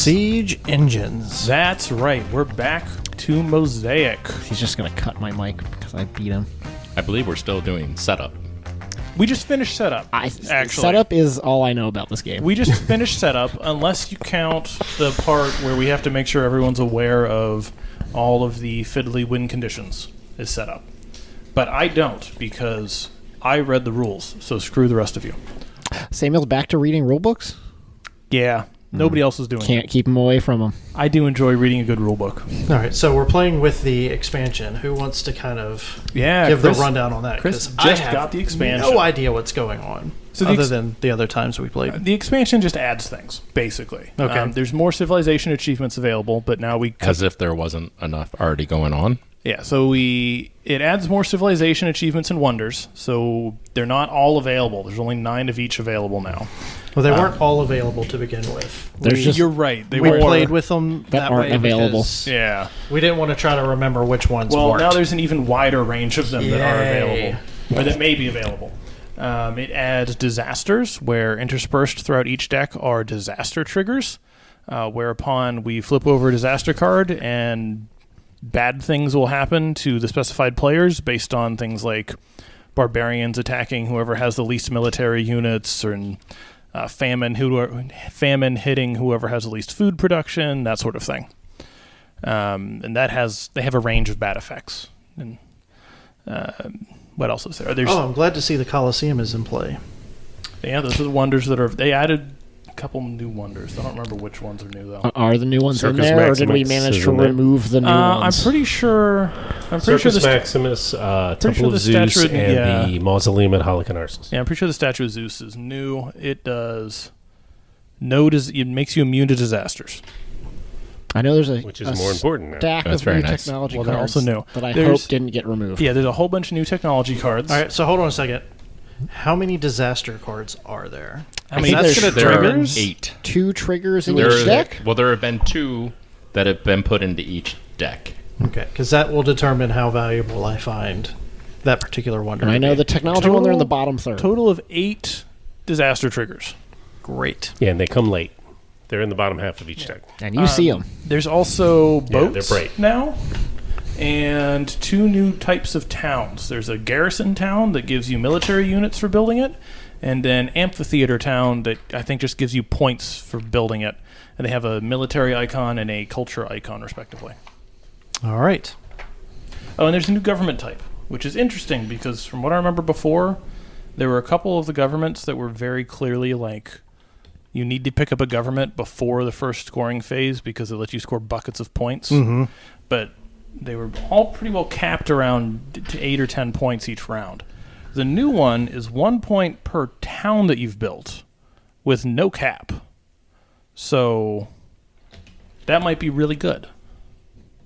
Siege engines. That's right. We're back to Mosaic. He's just going to cut my mic because I beat him. I believe we're still doing setup. We just finished setup. Actually, setup is all I know about this game. We just finished setup, unless you count the part where we have to make sure everyone's aware of all of the fiddly win conditions is set up. But I don't, because I read the rules, so screw the rest of you. Samuel's back to reading rule books? Yeah, nobody else is doing it. Can't keep him away from him. I do enjoy reading a good rule book. All right, so we're playing with the expansion. Who wants to kind of give Chris, the rundown on that? Chris 'Cause just I have got the expansion. no idea what's going on, So other than the other times we played. The expansion just adds things, basically. Okay. There's more civilization achievements available, but now we... As if there wasn't enough already going on. Yeah, so it adds more civilization achievements and wonders, so they're not all available. There's only 9 of each available now. Well, they weren't all available to begin with. You're right. We played with them that aren't way available. Yeah. We didn't want to try to remember which ones Well, weren't. now there's an even wider range of them that are Yay. available, or that may be available. It adds disasters, where interspersed throughout each deck are disaster triggers, whereupon we flip over a disaster card and bad things will happen to the specified players based on things like barbarians attacking whoever has the least military units, or famine hitting whoever has the least food production, that sort of thing. And they have a range of bad effects. And what else is there? I'm glad to see the Colosseum is in play. Yeah, those are the wonders that are. They added a couple new wonders. I don't remember which ones are new though. Are the new ones Circus in there, or did we Maximus manage is to in there. remove the new ones? I'm pretty sure. Circus Maximus, Temple sure of the Zeus, statue- and yeah. the Mausoleum at Halicarnassus. Yeah, I'm pretty sure the Statue of Zeus is new. It does. It makes you immune to disasters. I know there's Which is more important now. stack That's of very new nice. technology Well, they're cards also new. that I There's- hope didn't get removed. Yeah, there's a whole bunch of new technology cards. All right, so hold on a second. How many disaster cards are there? How many That's gonna There are determine- 8. 2 triggers in There each deck? Well, there have been 2 that have been put into each deck. Okay, because that will determine how valuable I find that particular wonder. And I to know be. the technology one, they're in the bottom third. Total of 8 disaster triggers. Great. Yeah, and they come late. They're in the bottom half of each deck. And you see them. There's also Yeah, boats they're bright. now, and 2 new types of towns. There's a garrison town that gives you military units for building it, and an amphitheater town that I think just gives you points for building it. And they have a military icon and a culture icon, respectively. All right. Oh, and there's a new government type, which is interesting because from what I remember before, there were a couple of the governments that were very clearly like, you need to pick up a government before the first scoring phase because it lets you score buckets of points. Mm-hmm. But they were all pretty well capped around to 8 or 10 points each round. The new one is 1 point per town that you've built with no cap. So that might be really good.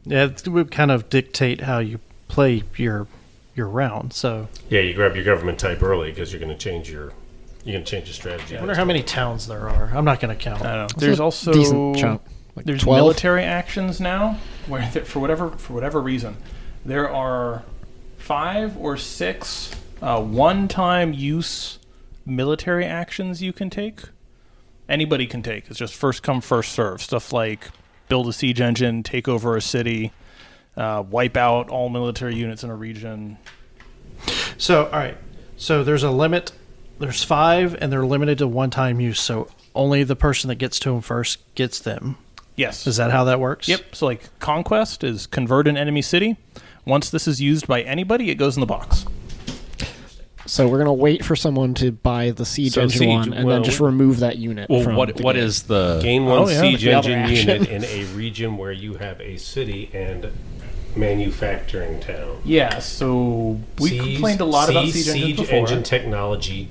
Yeah, it would kind of dictate how you play your round. So Yeah, you grab your government type early because you're going to change your strategy. I wonder how many towns there are. I'm not going to count. I don't know. It's There's a also decent chunk. Like there's 12? military actions now where for whatever reason there are 5 or 6 one-time use military actions you can take. Anybody can take. It's just first come first serve stuff like build a siege engine, take over a city, wipe out all military units in a region. So all right. So there's a limit. There's 5, and they're limited to one-time use. So only the person that gets to them first gets them. Yes. Is that how that works? Yep. So like conquest is convert an enemy city. Once this is used by anybody, it goes in the box. So we're going to wait for someone to buy the siege So engine siege, one and well, then just remove that unit Well, from what the what game. is the... Gain 1 siege the other engine action. unit in a region where you have a city and manufacturing town. Yeah, so we complained a lot about siege engines before. engine technology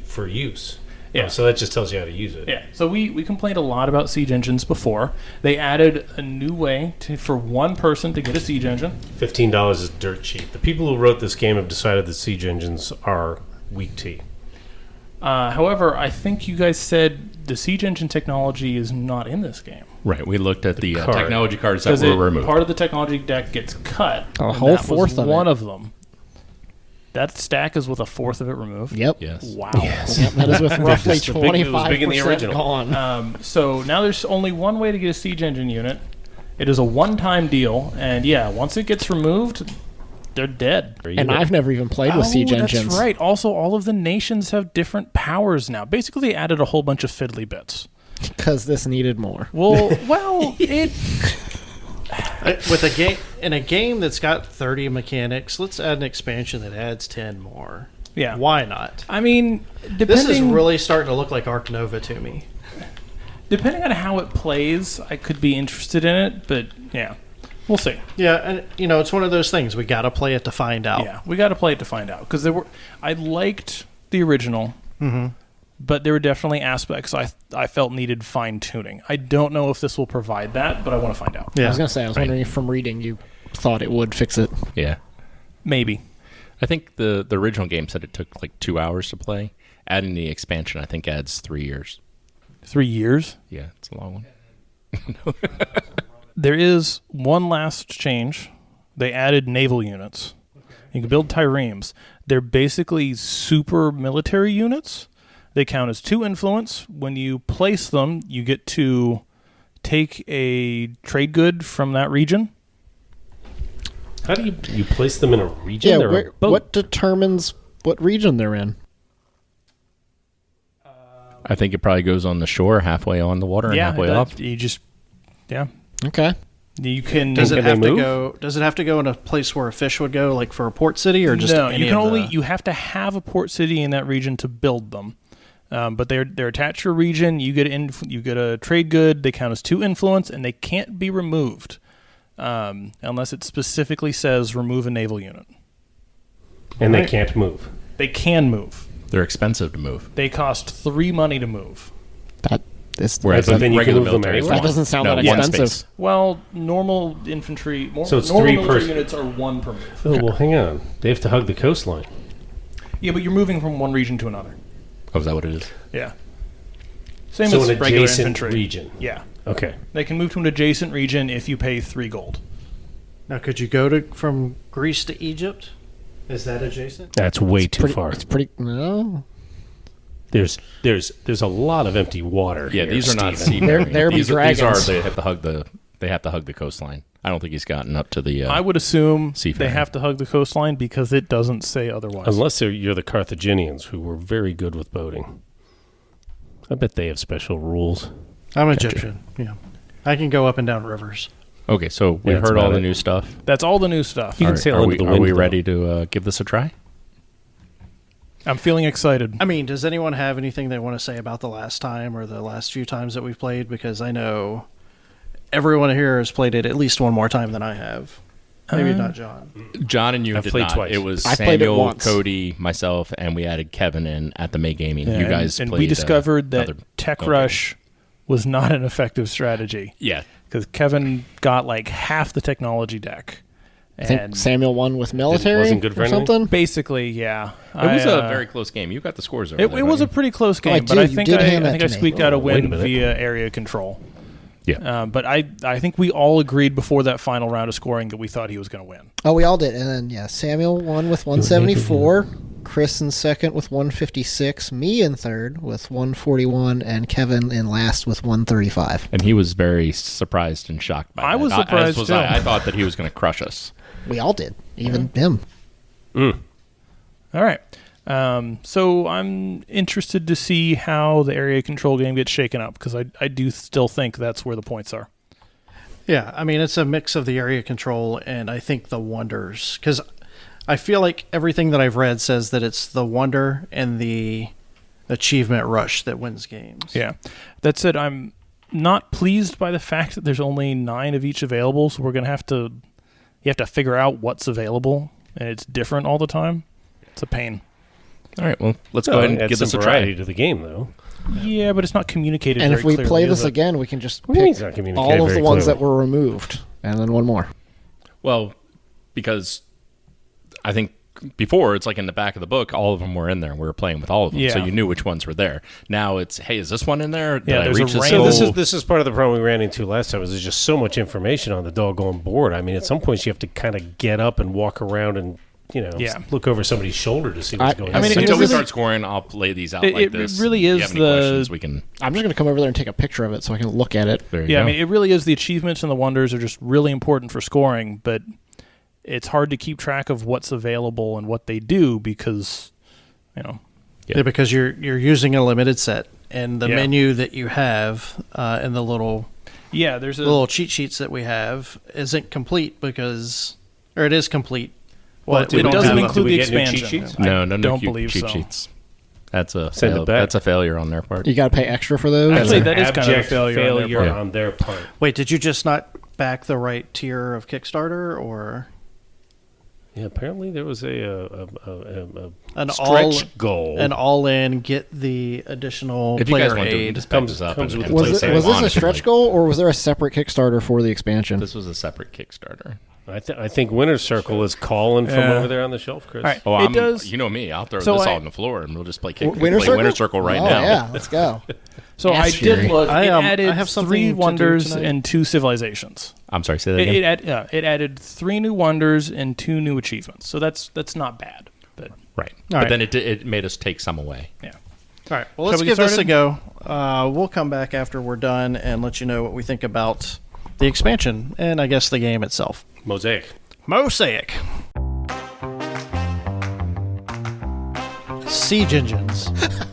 for use. Yeah. So that just tells you how to use it. Yeah, so we complained a lot about siege engines before. They added a new way for one person to get a siege engine. $15 is dirt cheap. The people who wrote this game have decided that siege engines are weak tea. However, I think you guys said the siege engine technology is not in this game. Right, we looked at the card. technology cards that Because were removed. part of the technology deck gets cut. A and whole that was fourth of one it. of them That stack is with a fourth of it removed. Yep. Yes. Wow. Yep, that is with roughly It was big in the 25% original. gone. So now there's only one way to get a siege engine unit. It is a one-time deal, and yeah, once it gets removed, they're dead. And I've never even played with siege engines. That's right. Also, all of the nations have different powers now. Basically, they added a whole bunch of fiddly bits. Because this needed more. Well, With a game that's got 30 mechanics, let's add an expansion that adds 10 more. Yeah. Why not? I mean, This is really starting to look like Arc Nova to me. depending on how it plays, I could be interested in it, but yeah, we'll see. Yeah, and it's one of those things. We got to play it to find out. Yeah, we got to play it to find out because I liked the original, but there were definitely aspects I felt needed fine tuning. I don't know if this will provide that, but I want to find out. I Yeah. was going to say, I was wondering if from reading you thought it would fix it. Yeah. Maybe. I think the original game said it took like 2 hours to play. Adding the expansion, I think, adds 3 years. 3 years. Yeah, it's a long one. There is one last change. They added naval units. You can build triremes. They're basically super military units. They count as 2 influence. When you place them, you get to take a trade good from that region. How do you place them in a region? Yeah, or a boat? what determines what region they're in? I think it probably goes on the shore, halfway on the water and halfway off. You just, yeah. Okay. You can. Does it Can they have to move? go? Does it have to go in a place where a fish would go, like for a port city, or just no? any You can of only. the- You have to have a port city in that region to build them. But they're attached to a region. You get you get a trade good. They count as 2 influence, and they can't be removed unless it specifically says remove a naval unit. And they can't move. They can move. They're expensive to move. They cost 3 money to move. Whereas But then you can regular move them military is anywhere? That doesn't sound that one expensive. space. Well, normal infantry. So it's normal 3 military per- units are 1 per move. Oh, well, hang on. They have to hug the coastline. Yeah, but you're moving from one region to another. Oh, is that what it is? Yeah. Same So as an regular adjacent infantry. region. Yeah. Okay. They can move to an adjacent region if you pay 3 gold. Now, could you go from Greece to Egypt? Is that adjacent? That's way too Pretty, far. It's pretty. No. There's a lot of empty water. Yeah, here, these are not Steven. seafaring. There be these are dragons. they have to hug the coastline. I don't think he's gotten up to the. I would assume seafaring. they have to hug the coastline because it doesn't say otherwise. Unless you're the Carthaginians, who were very good with boating. I bet they have special rules. I'm Egyptian. Yeah, I can go up and down rivers. Okay, so we've that's heard all about the it. new stuff. That's all the new stuff. You can sail are into we, the are wind, we though. ready to give this a try? I'm feeling excited. I mean, does anyone have anything they want to say about the last time or the last few times that we've played? Because I know everyone here has played it at least one more time than I have. Maybe not John. John and you I've did played not. twice. It was I played it Samuel, once. Cody, myself, and we added Kevin in at the May Gaming. You guys and played. we discovered that other- Tech okay. Rush was not an effective strategy Yeah, because Kevin got like half the technology deck. I think And Samuel won with military wasn't good for or anything? something. basically, yeah. it was a very close game. You got the scores over It there, was a buddy. pretty close I game, but did. I You think did hand I that to me. squeaked out a wait a win minute. via area control. Yeah. But I think we all agreed before that final round of scoring that we thought he was going to win. Oh, we all did. And then, yeah, Samuel won with 174, Chris in second with 156, me in third with 141, and Kevin in last with 135. And he was very surprised and shocked by that. I was as surprised, was too. I thought that he was going to crush us. We all did, even him. All right. So I'm interested to see how the area control game gets shaken up because I do still think that's where the points are. Yeah, I mean, it's a mix of the area control and I think the wonders. Because I feel like everything that I've read says that it's the wonder and the achievement rush that wins games. Yeah. That said, I'm not pleased by the fact that there's only 9 of each available, so we're going to have to... You have to figure out what's available, and it's different all the time. It's a pain. All right, well, let's go ahead and add give this some a variety try. to the game, though. Yeah, but it's not communicated And very if we clearly, play is this it? again, we can just What do you mean pick it's not communicated all of the very ones clearly? that were removed, and then one more. Well, because I think before it's like in the back of the book, all of them were in there. And we were playing with all of them, so Yeah. you knew which ones were there. Now it's, hey, is this one in there? Did Yeah, I there's a reach this range. So goal? this is part of the problem we ran into last time. Is there's just so much information on the doggone board. I mean, at some points you have to kind of get up and walk around and Yeah. look over somebody's shoulder to see what's going on. I mean, Until we really- start scoring, I'll lay these out like it this. really If is you have any the- questions, we can. I'm just going to come over there and take a picture of it so I can look at it. There you Yeah, go. I mean, it really is. The achievements and the wonders are just really important for scoring, but it's hard to keep track of what's available and what they do because, Yeah, because you're using a limited set, and the Yeah. menu that you have and the little there's a little cheat sheets that we have isn't complete or it is complete. well, but we it don't doesn't have include Do we the get new cheat expansion. sheets? no, I no, don't no believe cheat so. sheets. That's a Send it back. that's a failure on their part. You got to pay extra for those. Actually, An that is kind of a abject failure on their part. on their part. Wait, did you just not back the right tier of Kickstarter, or Yeah, apparently there was a an stretch goal. an all-in get the additional If you player guys want to, aid? just comes up comes and, with and the Was, play it, was save this on a if you stretch like. goal, or was there a separate Kickstarter for the expansion? This was a separate Kickstarter. I think Winter Circle is calling from Yeah. over there on the shelf, Chris. All right. Oh, It does- You know me. I'll throw So this I- all on the floor, and we'll just play Winter Circle? Winter Circle right oh, now. yeah, let's go. So I Ass did Fury. look. I It have added something 3 to do wonders tonight. and 2 civilizations. I'm sorry. Say that again. It added 3 new wonders and 2 new achievements. So that's not bad. But Right. All But right. then it made us take some away. yeah. All right, well, Shall let's we give get this a started? go. We'll come back after we're done and let you know what we think about the expansion and I guess the game itself. Mosaic. Mosaic. Siege engines.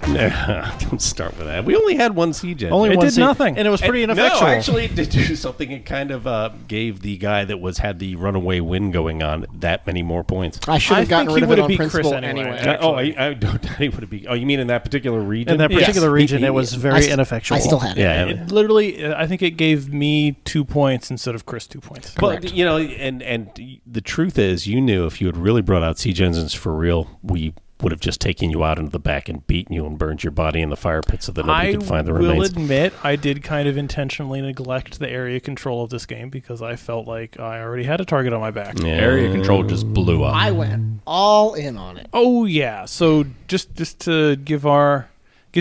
Don't start with that. We only had one siege engine. Only It one did siege, nothing. and it was pretty ineffectual. No, actually, it did do something. It kind of gave the guy that had the runaway wind going on that many more points. I should I have gotten think rid he of it would've on beat Chris principle anyway. anyway. I don't doubt he would have been. Oh, you mean in that particular region? In that particular region, it was very ineffectual. I still had it. Yeah. It literally, I think it gave me 2 points instead of Chris 2 points. But and the truth is, you knew if you had really brought out siege engines for real, we would have just taken you out into the back and beaten you and burned your body in the fire pit so that nobody I could find the will remains. admit I did kind of intentionally neglect the area control of this game because I felt like I already had a target on my back. Yeah. Area control just blew up. I went all in on it. Oh yeah. So just to give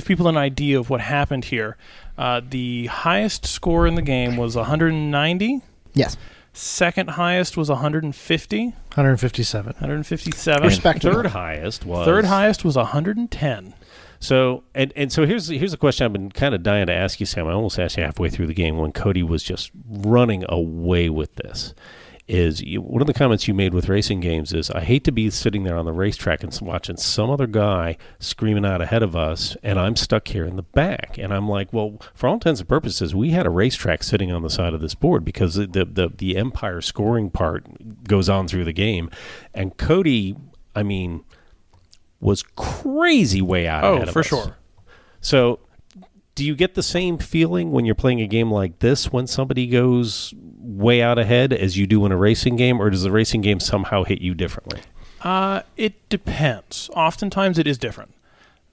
people an idea of what happened here, the highest score in the game was 190. Yes. Second highest was 150. 157. 157. Respectable. Third highest was Third highest was 110. So so here's a question I've been kind of dying to ask you, Sam. I almost asked you halfway through the game when Cody was just running away with this. One of the comments you made with racing games is, I hate to be sitting there on the racetrack and watching some other guy screaming out ahead of us, and I'm stuck here in the back. And I'm like, well, for all intents and purposes, we had a racetrack sitting on the side of this board because the Empire scoring part goes on through the game. And Cody, I mean, was crazy way out ahead of us. Oh, for sure. So do you get the same feeling when you're playing a game like this when somebody goes way out ahead as you do in a racing game, or does the racing game somehow hit you differently? It depends. Oftentimes it is different.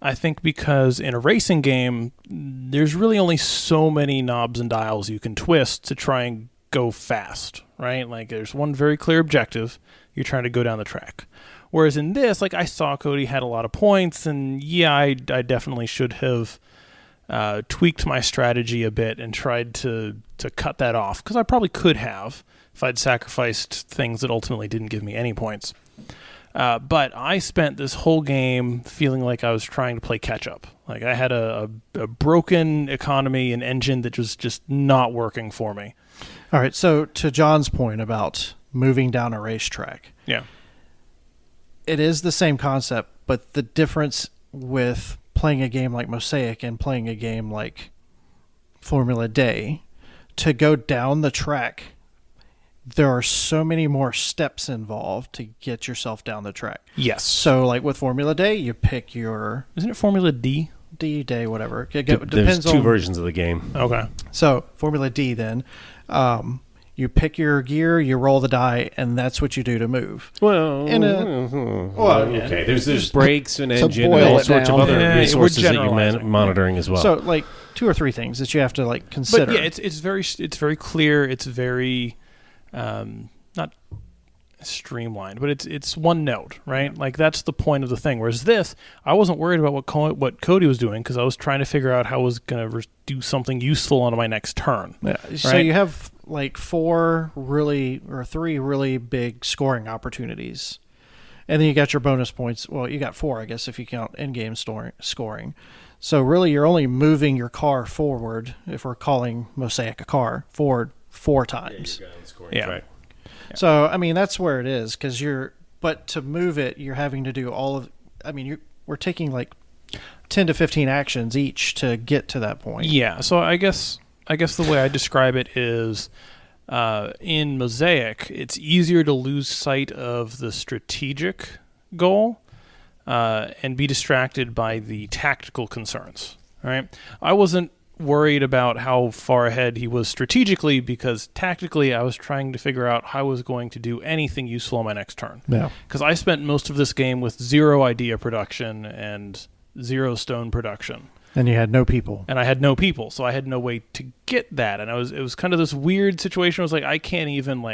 I think because in a racing game, there's really only so many knobs and dials you can twist to try and go fast, right? Like there's one very clear objective. You're trying to go down the track. Whereas in this, like I saw Cody had a lot of points, and yeah, I definitely should have tweaked my strategy a bit and tried to cut that off, because I probably could have if I'd sacrificed things that ultimately didn't give me any points. But I spent this whole game feeling like I was trying to play catch-up. Like I had a broken economy and engine that was just not working for me. All right, so to John's point about moving down a racetrack, Yeah. it is the same concept, but the difference with playing a game like Mosaic and playing a game like Formula Day, to go down the track, there are so many more steps involved to get yourself down the track. Yes. So, like with Formula Day, you pick your Isn't it Formula D? D day, whatever. It There's depends two on versions of the game. Okay. So Formula D, then, you pick your gear, you roll the die, and that's what you do to move. Well, okay. There's brakes and So engine boil and all it sorts down. of other Yeah, we're resources that you're generalizing. monitoring as well. So, like 2 or 3 things that you have to like consider. But yeah, it's very clear. It's very not streamlined, but it's one note, right? Like that's the point of the thing. Whereas this, I wasn't worried about what Cody was doing because I was trying to figure out how I was going to do something useful on my next turn. Yeah. So Right. you have like 3 really big scoring opportunities. And then you got your bonus points. Well, you got 4, I guess, if you count in-game scoring. So really, you're only moving your car forward, if we're calling Mosaic a car, forward 4 times. Yeah. So, I mean, that's where it is, because but to move it, you're having to do we're taking like 10 to 15 actions each to get to that point. Yeah, so I guess the way I describe it is in Mosaic, it's easier to lose sight of the strategic goal and be distracted by the tactical concerns. All right, I wasn't worried about how far ahead he was strategically, because tactically I was trying to figure out how I was going to do anything useful on my next turn. Yeah. Because I spent most of this game with 0 idea production and 0 stone production. And you had no people. And I had no people, so I had no way to get that. And it was kind of this weird situation. I was like, I can't even,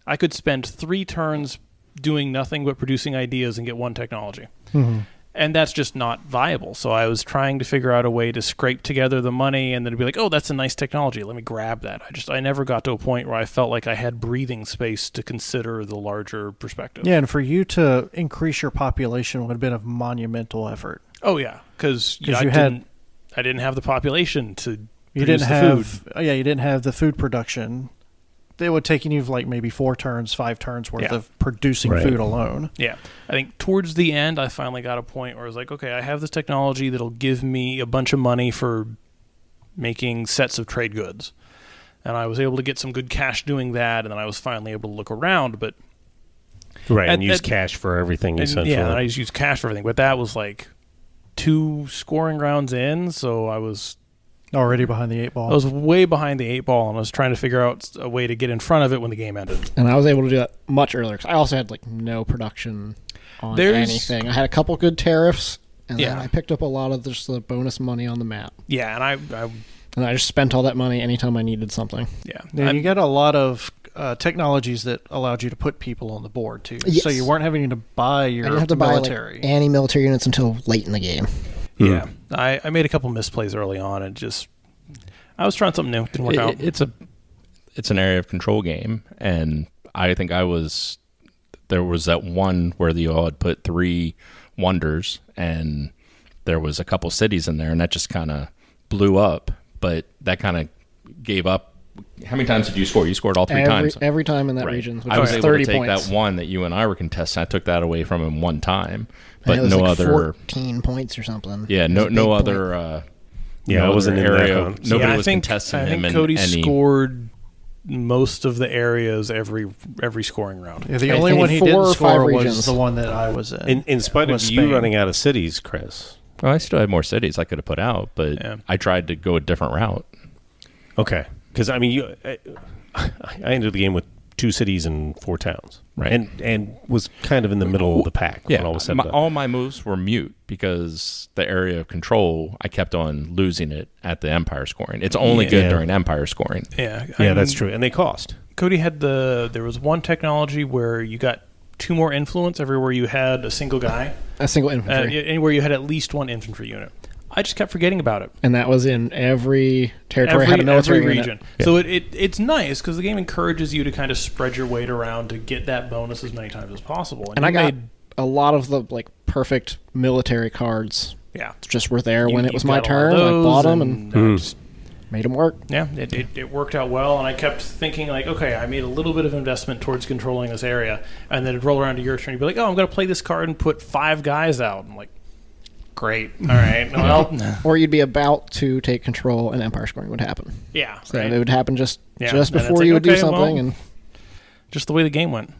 I could spend 3 turns doing nothing but producing ideas and get 1 technology. Mm-hmm. And that's just not viable. So I was trying to figure out a way to scrape together the money and then be like, oh, that's a nice technology. Let me grab that. I never got to a point where I felt like I had breathing space to consider the larger perspective. Yeah, and for you to increase your population would have been a monumental effort. Oh, yeah, because I didn't have the population to produce the food. Yeah, you didn't have the food production. It would take you like maybe 4 turns, 5 turns worth of producing food alone. Yeah. I think towards the end, I finally got a point where I was like, okay, I have this technology that'll give me a bunch of money for making sets of trade goods. And I was able to get some good cash doing that, and then I was finally able to look around. But and use cash for everything, essentially. Yeah, and I just used cash for everything. But that was like 2 scoring rounds in, so I was already behind the 8 ball. I was way behind the 8 ball, and I was trying to figure out a way to get in front of it when the game ended. And I was able to do that much earlier, because I also had no production on anything. I had a couple good tariffs, and then I picked up a lot of just the bonus money on the map. Yeah, and I just spent all that money anytime I needed something. Yeah. And you got a lot of technologies that allowed you to put people on the board, too. Yes. So you weren't having to buy your military. I didn't have to buy anti-military units until late in the game. Yeah. I made a couple misplays early on, and I was trying something new. Didn't work out. It's an area of control game, and I think there was that one where you all had put 3 wonders, and there was a couple cities in there, and that just kind of blew up. But that kind of gave up. How many times did you score? You scored all 3 times. Every time in that region, which I was able 30 to take points. that one that you and I were contesting. I took that away from him 1 time, but it was no like other 14 points or something. Yeah, no other. I wasn't in area. that one. Nobody was contesting him. I think Cody scored most of the areas every scoring round. Yeah, the only one he didn't score was the one that I was in. In spite of you running out of cities, Chris. Well, I still had more cities I could have put out, but I tried to go a different route. Okay, because I ended the game with 2 cities and 4 towns, right? And was kind of in the middle of the pack. Yeah, when all was said all my moves were mute because the area of control, I kept on losing it at the Empire scoring. It's only good during Empire scoring. Yeah, that's true, and they cost. Cody had there was one technology where you got 2 more influence everywhere you had a single guy, a single infantry, anywhere you had at least 1 infantry unit. I just kept forgetting about it. And that was in every territory had a military region. Yeah. So it's nice because the game encourages you to kind of spread your weight around to get that bonus as many times as possible. And I got a lot of the perfect military cards. Yeah, just were there when it was my turn. I bought them and just made them work. Yeah, it worked out well. And I kept thinking okay, I made a little bit of investment towards controlling this area, and then it'd roll around to your turn. You'd be like, oh, I'm going to play this card and put 5 guys out. I'm like, great. All right. Well, or you'd be about to take control, and Empire scoring would happen. Yeah, so it would happen just before you would do something, and just the way the game went.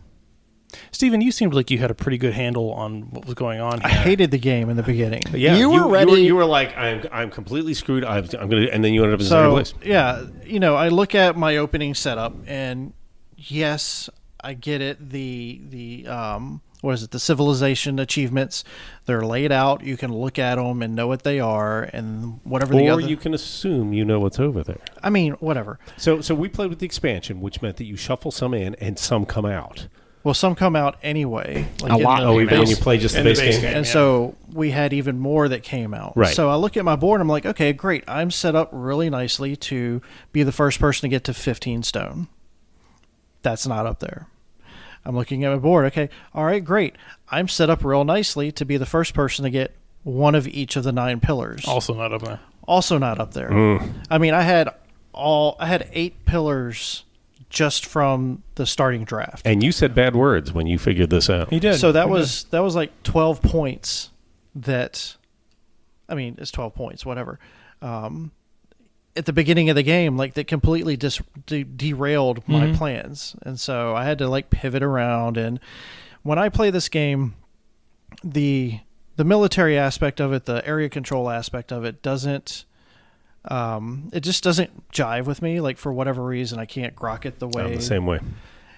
Steven, you seemed like you had a pretty good handle on what was going on here. I hated the game in the beginning. Yeah, you were ready. You were like, I'm completely screwed. I'm gonna, and then you ended up in second place. Yeah, I look at my opening setup, and yes, I get it. The what is it? The civilization achievements, they're laid out. You can look at them and know what they are, and whatever the other. Or you can assume you know what's over there. I mean, whatever. So we played with the expansion, which meant that you shuffle some in and some come out. Well, some come out anyway. A lot. Even when you play just the base game. And so we had even more that came out. Right. So I look at my board, and I'm like, okay, great. I'm set up really nicely to be the first person to get to 15 stone. That's not up there. I'm looking at my board. Okay, all right, great. I'm set up real nicely to be the first person to get one of each of the 9 pillars. Also not up there. Also not up there. I mean, I had 8 pillars just from the starting draft. And you said bad words when you figured this out. He did. So that was like 12 points. It's 12 points, whatever. At the beginning of the game, like that completely derailed my plans, and so I had to like pivot around. And when I play this game, the military aspect of it, the area control aspect of it, doesn't. It just doesn't jive with me. Like for whatever reason, I can't grok it the way. I'm the same way.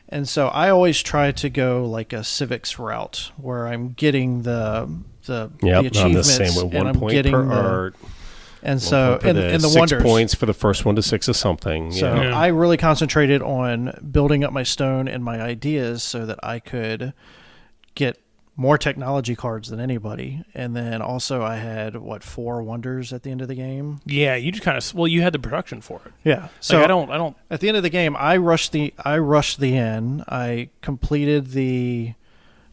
And so I always try to go like a civics route where I'm getting the achievements, I'm the same way. and 1 I'm point getting per the art. and so and the 6 wonders. points for the first one to 6 of something. So Yeah. I really concentrated on building up my stone and my ideas so that I could get more technology cards than anybody. And then also I had 4 wonders at the end of the game. Yeah, you just kind of you had the production for it. Yeah. So Like, I don't. at the end of the game, I rushed the end. I completed the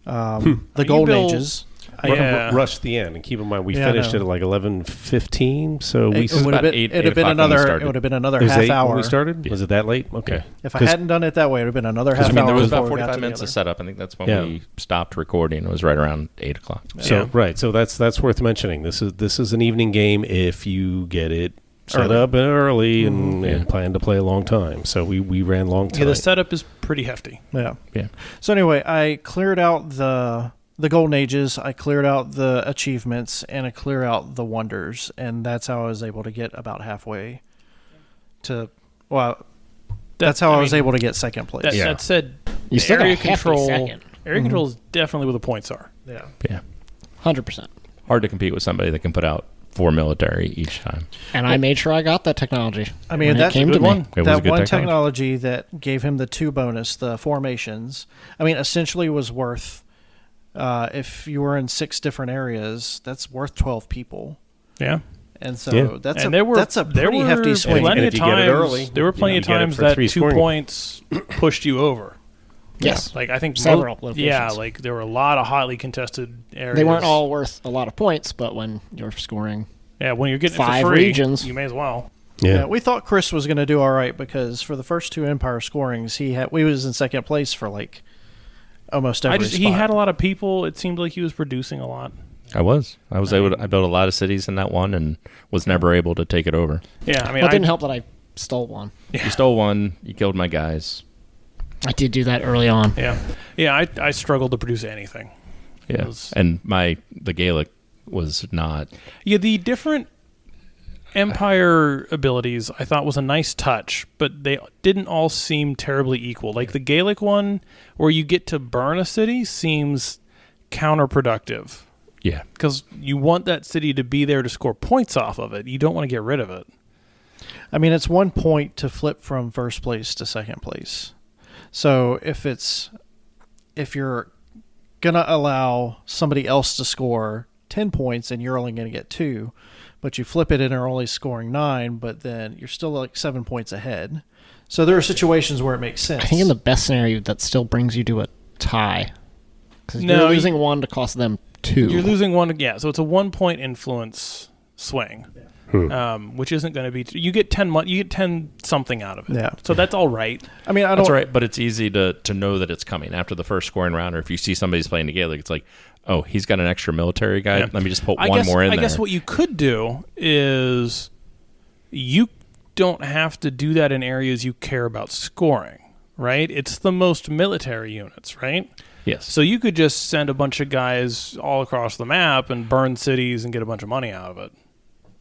golden built- ages. Yeah. Rush the end, and keep in mind we Yeah, I finished know. it at like 11:15. So we It would have about been, 8 it'd have been o'clock when we another. It started. would have been another it was half 8 hour. when we started. Was it that late? Okay. If I 'Cause- hadn't done it that way, it would have been another half I mean, hour. there was about before we got 45 minutes together. of setup. I think that's when Yeah. we stopped recording. It was right around 8 o'clock. So Yeah. right, so that's worth mentioning. This is an evening game if you get it set Early. up early and Yeah. plan to play a long time. So we ran long Yeah, tonight. the setup is pretty hefty. Yeah. Yeah. So anyway, I cleared out the golden ages, I cleared out the achievements, and I cleared out the wonders, and that's how I was able to get about halfway to. Well, that's how I was able to get second place. That said, You still got area a hefty control. second. Area control is definitely where the points are. Yeah. Yeah. 100%. Hard to compete with somebody that can put out 4 military each time. And I made sure I got that technology. I mean, when it that's came a to good me. one. It was a That good one technology. technology that gave him the 2 bonus, the formations. I mean, essentially was worth. If you were in 6 different areas, that's worth 12 people, Yeah. and so Yeah. that's And that's a pretty hefty swing. Plenty And of if you get it times, early, there were plenty you of get it times for that 3 2 scoring. points pushed you over. Yes. Like I think Several yeah, locations. like there were a lot of hotly contested areas. They weren't all worth a lot of points, but when you're scoring, Yeah, when you're getting it 5 for free, regions. you may as well. Yeah, we thought Chris was going to do all right because for the first 2 Empire scorings, we was in second place for like almost every He spot. had a lot of people. It seemed like he was producing a lot. I was able to, I built a lot of cities in that one and was never able to take it over. Yeah, I mean, well, it didn't help that I stole one. You stole one, you killed my guys. I did do that early on. Yeah. I struggled to produce anything. Yeah. It was- And the Gaelic was not. Yeah, the different Empire abilities I thought was a nice touch, but they didn't all seem terribly equal. Like the Gaelic one, where you get to burn a city, seems counterproductive. Yeah. Because you want that city to be there to score points off of it. You don't want to get rid of it. I mean, it's 1 point to flip from first place to second place. So if you're gonna allow somebody else to score 10 points and you're only going to get 2, but you flip it and are only scoring 9, but then you're still like 7 points ahead. So there are situations where it makes sense. I think in the best scenario, that still brings you to a tie. Because No, you're losing 1 to cost them 2. You're losing 1. Yeah, so it's a 1 point influence swing, which isn't going to be. You get 10. You get 10 something out of it. Yeah. So that's all right. I mean, I don't. That's right, but it's easy to know that it's coming after the first scoring round, or if you see somebody's playing the Gaelic, it's like, oh, he's got an extra military guy. Yeah. Let me just put I one guess, more in I there. guess what you could do is you don't have to do that in areas you care about scoring, right? It's the most military units, right? Yes. So you could just send a bunch of guys all across the map and burn cities and get a bunch of money out of it.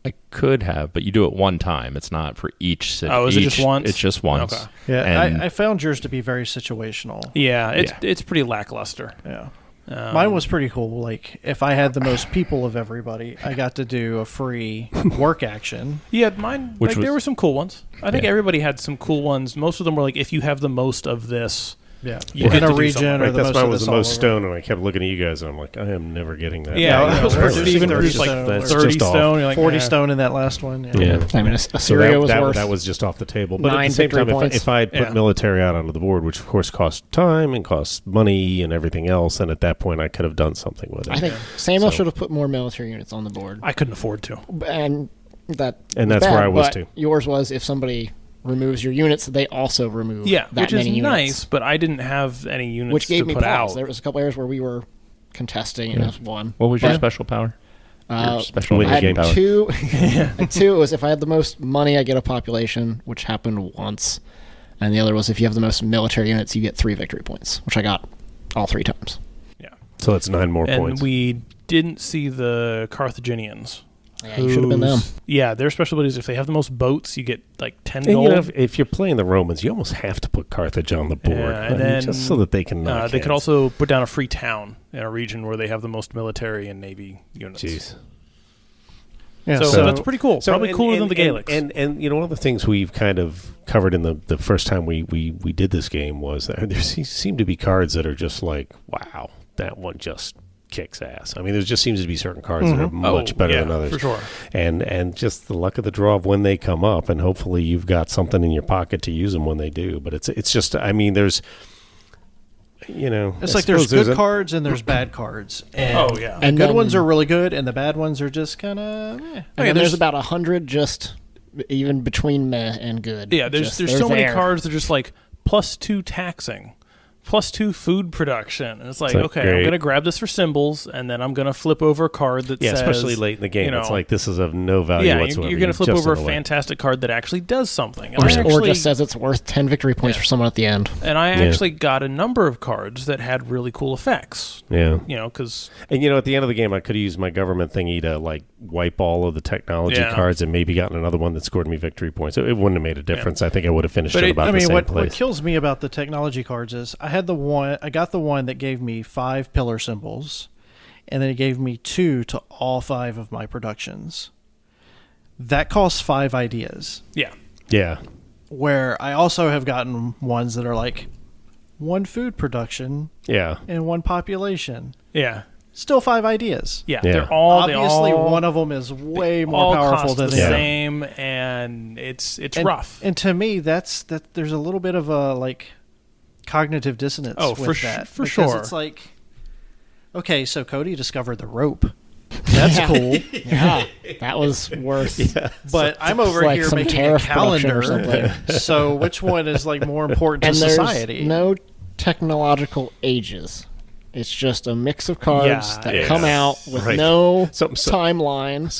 I could have, but you do it one time. It's not for each city. Oh, is it just once? It's just once. Okay. Yeah, And I found yours to be very situational. Yeah, Yeah. it's pretty lackluster. Yeah. Mine was pretty cool. Like, if I had the most people of everybody, I got to do a free work action. Yeah, mine. Which There was- were some cool ones. I think Yeah. everybody had some cool ones. Most of them were like, if you have the most of this, Yeah, You get in to a do region something. or Like, the that's most why I of was it's the all most over. stone, and I kept looking at you guys, and I'm like, I am never getting that. Yeah, I was producing even 30 produce like stone, that's 30 just off. stone. You're like, 40 eh. stone in that last one. Yeah. I mean, So Assyria was worth that was just off the table. But at 9 the same time, victory points. if I had put Yeah. military out onto the board, which of course costs time and costs money and everything else, then at that point I could have done something with it. I think Samuel So- should have put more military units on the board, I couldn't afford to. and And was that's where bad, I was but too. Yours was if somebody removes your units, they also remove Yeah, that which is many units, nice, but I didn't have any units which gave to me put pause. out. There was a couple areas where we were contesting, and I won. What was your But, special power? Your special win I the had game power. two. And two was if I had the most money, I get a population, which happened once, and the other was if you have the most military units, you get 3 victory points, which I got all 3 times. Yeah, So that's 9 more and points. we didn't see the Carthaginians. Yeah, you should have been them. Yeah, their special abilities. If they have the most boats, you get like 10 And gold. you know, if you're playing the Romans, you almost have to put Carthage on the board, Yeah, and I mean, then, just so that they can knock they could heads. also put down a free town in a region where they have the most military and navy units. Jeez. Yeah, So that's pretty cool. Probably and- cooler and- than the Gaelics. And you know, one of the things we've kind of covered in the first time we did this game was that there seem to be cards that are just like, wow, that one just kicks ass. I mean, there just seems to be certain cards that are much better than others. For sure. And just the luck of the draw of when they come up, and hopefully you've got something in your pocket to use them when they do. But it's just, I mean, there's, you know, It's I like there's suppose good cards and there's bad cards. And Oh, yeah. the And good then- ones are really good, and the bad ones are just kind of. And then there's about 100 just even between meh and good. Yeah, there's Just, so many there. cards that are just like +2 taxing, +2 food production. And it's like, like, okay, great. I'm going to grab this for symbols, and then I'm going to flip over a card that Yeah, says... especially late in the game. you know, It's like, this is of no value yeah, whatsoever. you're going to flip just over a in the way. fantastic card that actually does something. And Or, I or actually, just says it's worth 10 victory points for someone at the end. and I Yeah. actually got a number of cards that had really cool effects. Yeah. You know, because... And, you know, at the end of the game, I could have used my government thingy to, like, wipe all of the technology Yeah. cards and maybe gotten another one that scored me victory points. It wouldn't have made a difference. I think I would have finished But it it- about I the mean, same what place. kills me about the technology cards is I got the one that gave me 5 pillar symbols, and then it gave me 2 to all 5 of my productions. That costs 5 ideas. Yeah. Yeah. Where I also have gotten ones that are like 1 food production Yeah. and 1 population. Yeah. Still 5 ideas. Yeah. Yeah. They're all... Obviously, they all, one of them is way more all powerful cost than the the other. same, and it's And- rough. And to me, that there's a little bit of a like cognitive dissonance. Oh, with for that for because sure. It's like, okay, so Cody discovered the rope. That's Yeah. cool. Yeah, that was worth. But I'm over like here some making a tariff production or calendar. So which one is like more important And to there's society? no technological ages. It's just a mix of cards Yeah, that yeah. come out with Right. no Some- timeline.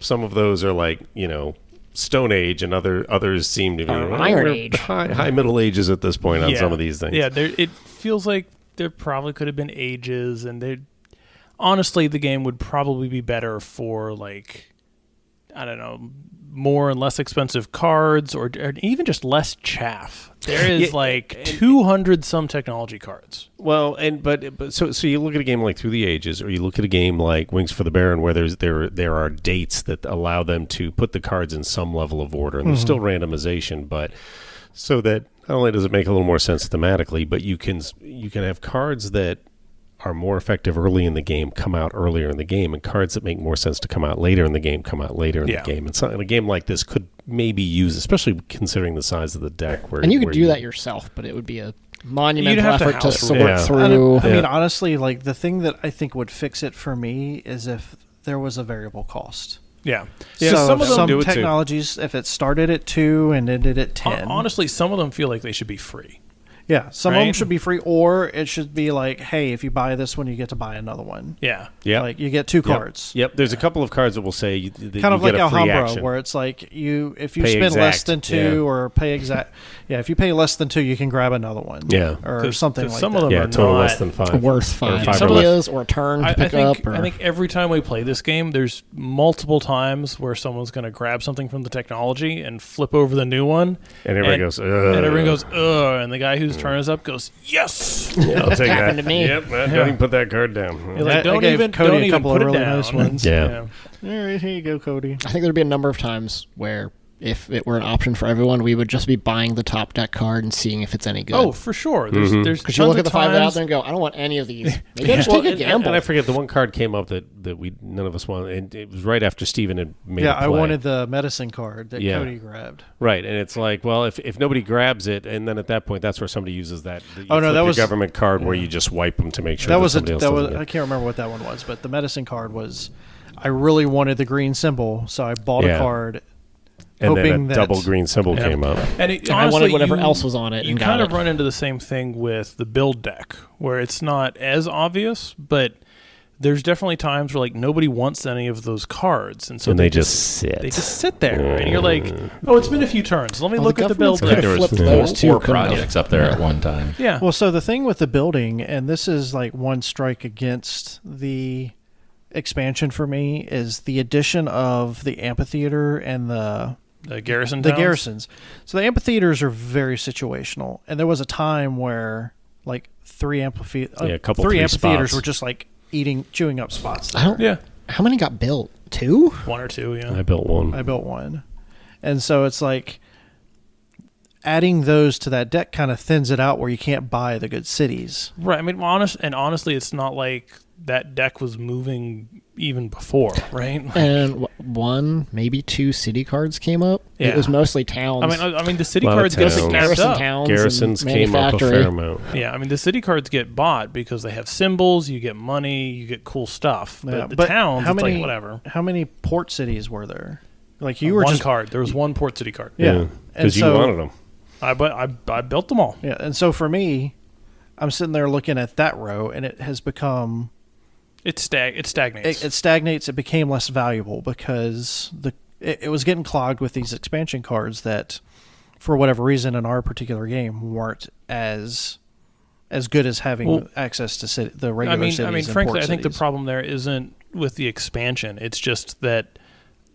Some of those are like, you know, Stone Age, and others seem to be Iron Age. high Middle Ages at this point on Yeah. some of these things. Yeah, it feels like there probably could have been ages, and they honestly, the game would probably be better for like, I don't know, more and less expensive cards, or even just less chaff. There is Yeah, like 200 some technology cards. Well, but so you look at a game like Through the Ages, or you look at a game like Wings for the Baron, where there are dates that allow them to put the cards in some level of order, and there's still randomization, but so that not only does it make a little more sense thematically, but you can have cards that are more effective early in the game come out earlier in the game, and cards that make more sense to come out later in the game come out later in Yeah. the game. And so in a game like this could maybe use, especially considering the size of the deck, where And you could where do that yourself, but it would be a monumental have to effort to house sort rule. Yeah. through. I Yeah. mean, honestly, like the thing that I think would fix it for me is if there was a variable cost. Yeah. Yeah, So some of them do it too. technologies, if it started at 2 and ended at 10, honestly, some of them feel like they should be free. yeah, some of them right? should be free, or it should be like, hey, if you buy this one, you get to buy another one. Yeah. Yeah. Like you get 2 cards. Yep, there's a couple of cards that will say that Kind of you like get a free Alhambra, action. where it's like if you Pay spend less exact, than 2 yeah. or pay exact, if you pay less than 2, you can grab another one. Yeah. or something like some that. of them yeah, are total not less than 5. worth 5 5 Some or of the- ideas or a turn to I pick think up. Or, I think every time we play this game, there's multiple times where someone's going to grab something from the technology and flip over the new one, And everybody goes, ugh. and everyone goes, ugh, and the guy whose turn is up goes, yes. Yeah, I'll take that. Happened to me. Yep, don't even put that card down. You're like, I don't gave even Cody don't a even couple put of it really down. nice ones. Yeah. All right, here you go, Cody. I think there'd be a number of times where if it were an option for everyone, we would just be buying the top deck card and seeing if it's any good. Oh, for sure. There's Because you look at the 5 out there and go, I don't want any of these. Maybe I'll just take a gamble. And I forget, the one card came up that none of us wanted, and it was right after Steven had made a play. I wanted the medicine card that Cody grabbed. Right, and it's like, well, if nobody grabs it, and then at that point, that's where somebody uses that. That was government card where you just wipe them to make sure somebody else doesn't get it. I can't remember what that one was, but the medicine card was. I really wanted the green symbol, so I bought a card. And hoping then a double green symbol came up. And honestly, I wanted whatever else was on it. You kind of run into the same thing with the build deck, where it's not as obvious, but there's definitely times where like nobody wants any of those cards, and so they just sit. They just sit there, and you're like, "Oh, it's been a few turns. Let me look at the build deck." There was 4 projects up there at one time. Yeah. Well, so the thing with the building, and this is like one strike against the expansion for me, is the addition of the amphitheater and the garrisons. So the amphitheaters are very situational, and there was a time where like three amphitheaters spots were just like chewing up spots. How many got built? 2? 1 or 2. Yeah, I built one. And so it's like adding those to that deck kind of thins it out where you can't buy the good cities. Right. I mean, honestly, it's not like that deck was moving even before, right? Like, and 1, maybe 2 city cards came up. Yeah. It was mostly towns. I mean, the city cards get snapped up. Garrisons came up a fair amount. Yeah, I mean, the city cards get bought because they have symbols, you get money, you get cool stuff. But the towns, it's like whatever. How many port cities were there? Like you were one just card. There was one port city card. Yeah, because you wanted them. I built them all. Yeah, and so for me, I'm sitting there looking at that row, and it has become. It stagnates. It stagnates. It became less valuable because it was getting clogged with these expansion cards that, for whatever reason, in our particular game, weren't as good as having access to the regular cities. I mean, frankly, I think the problem there isn't with the expansion. It's just that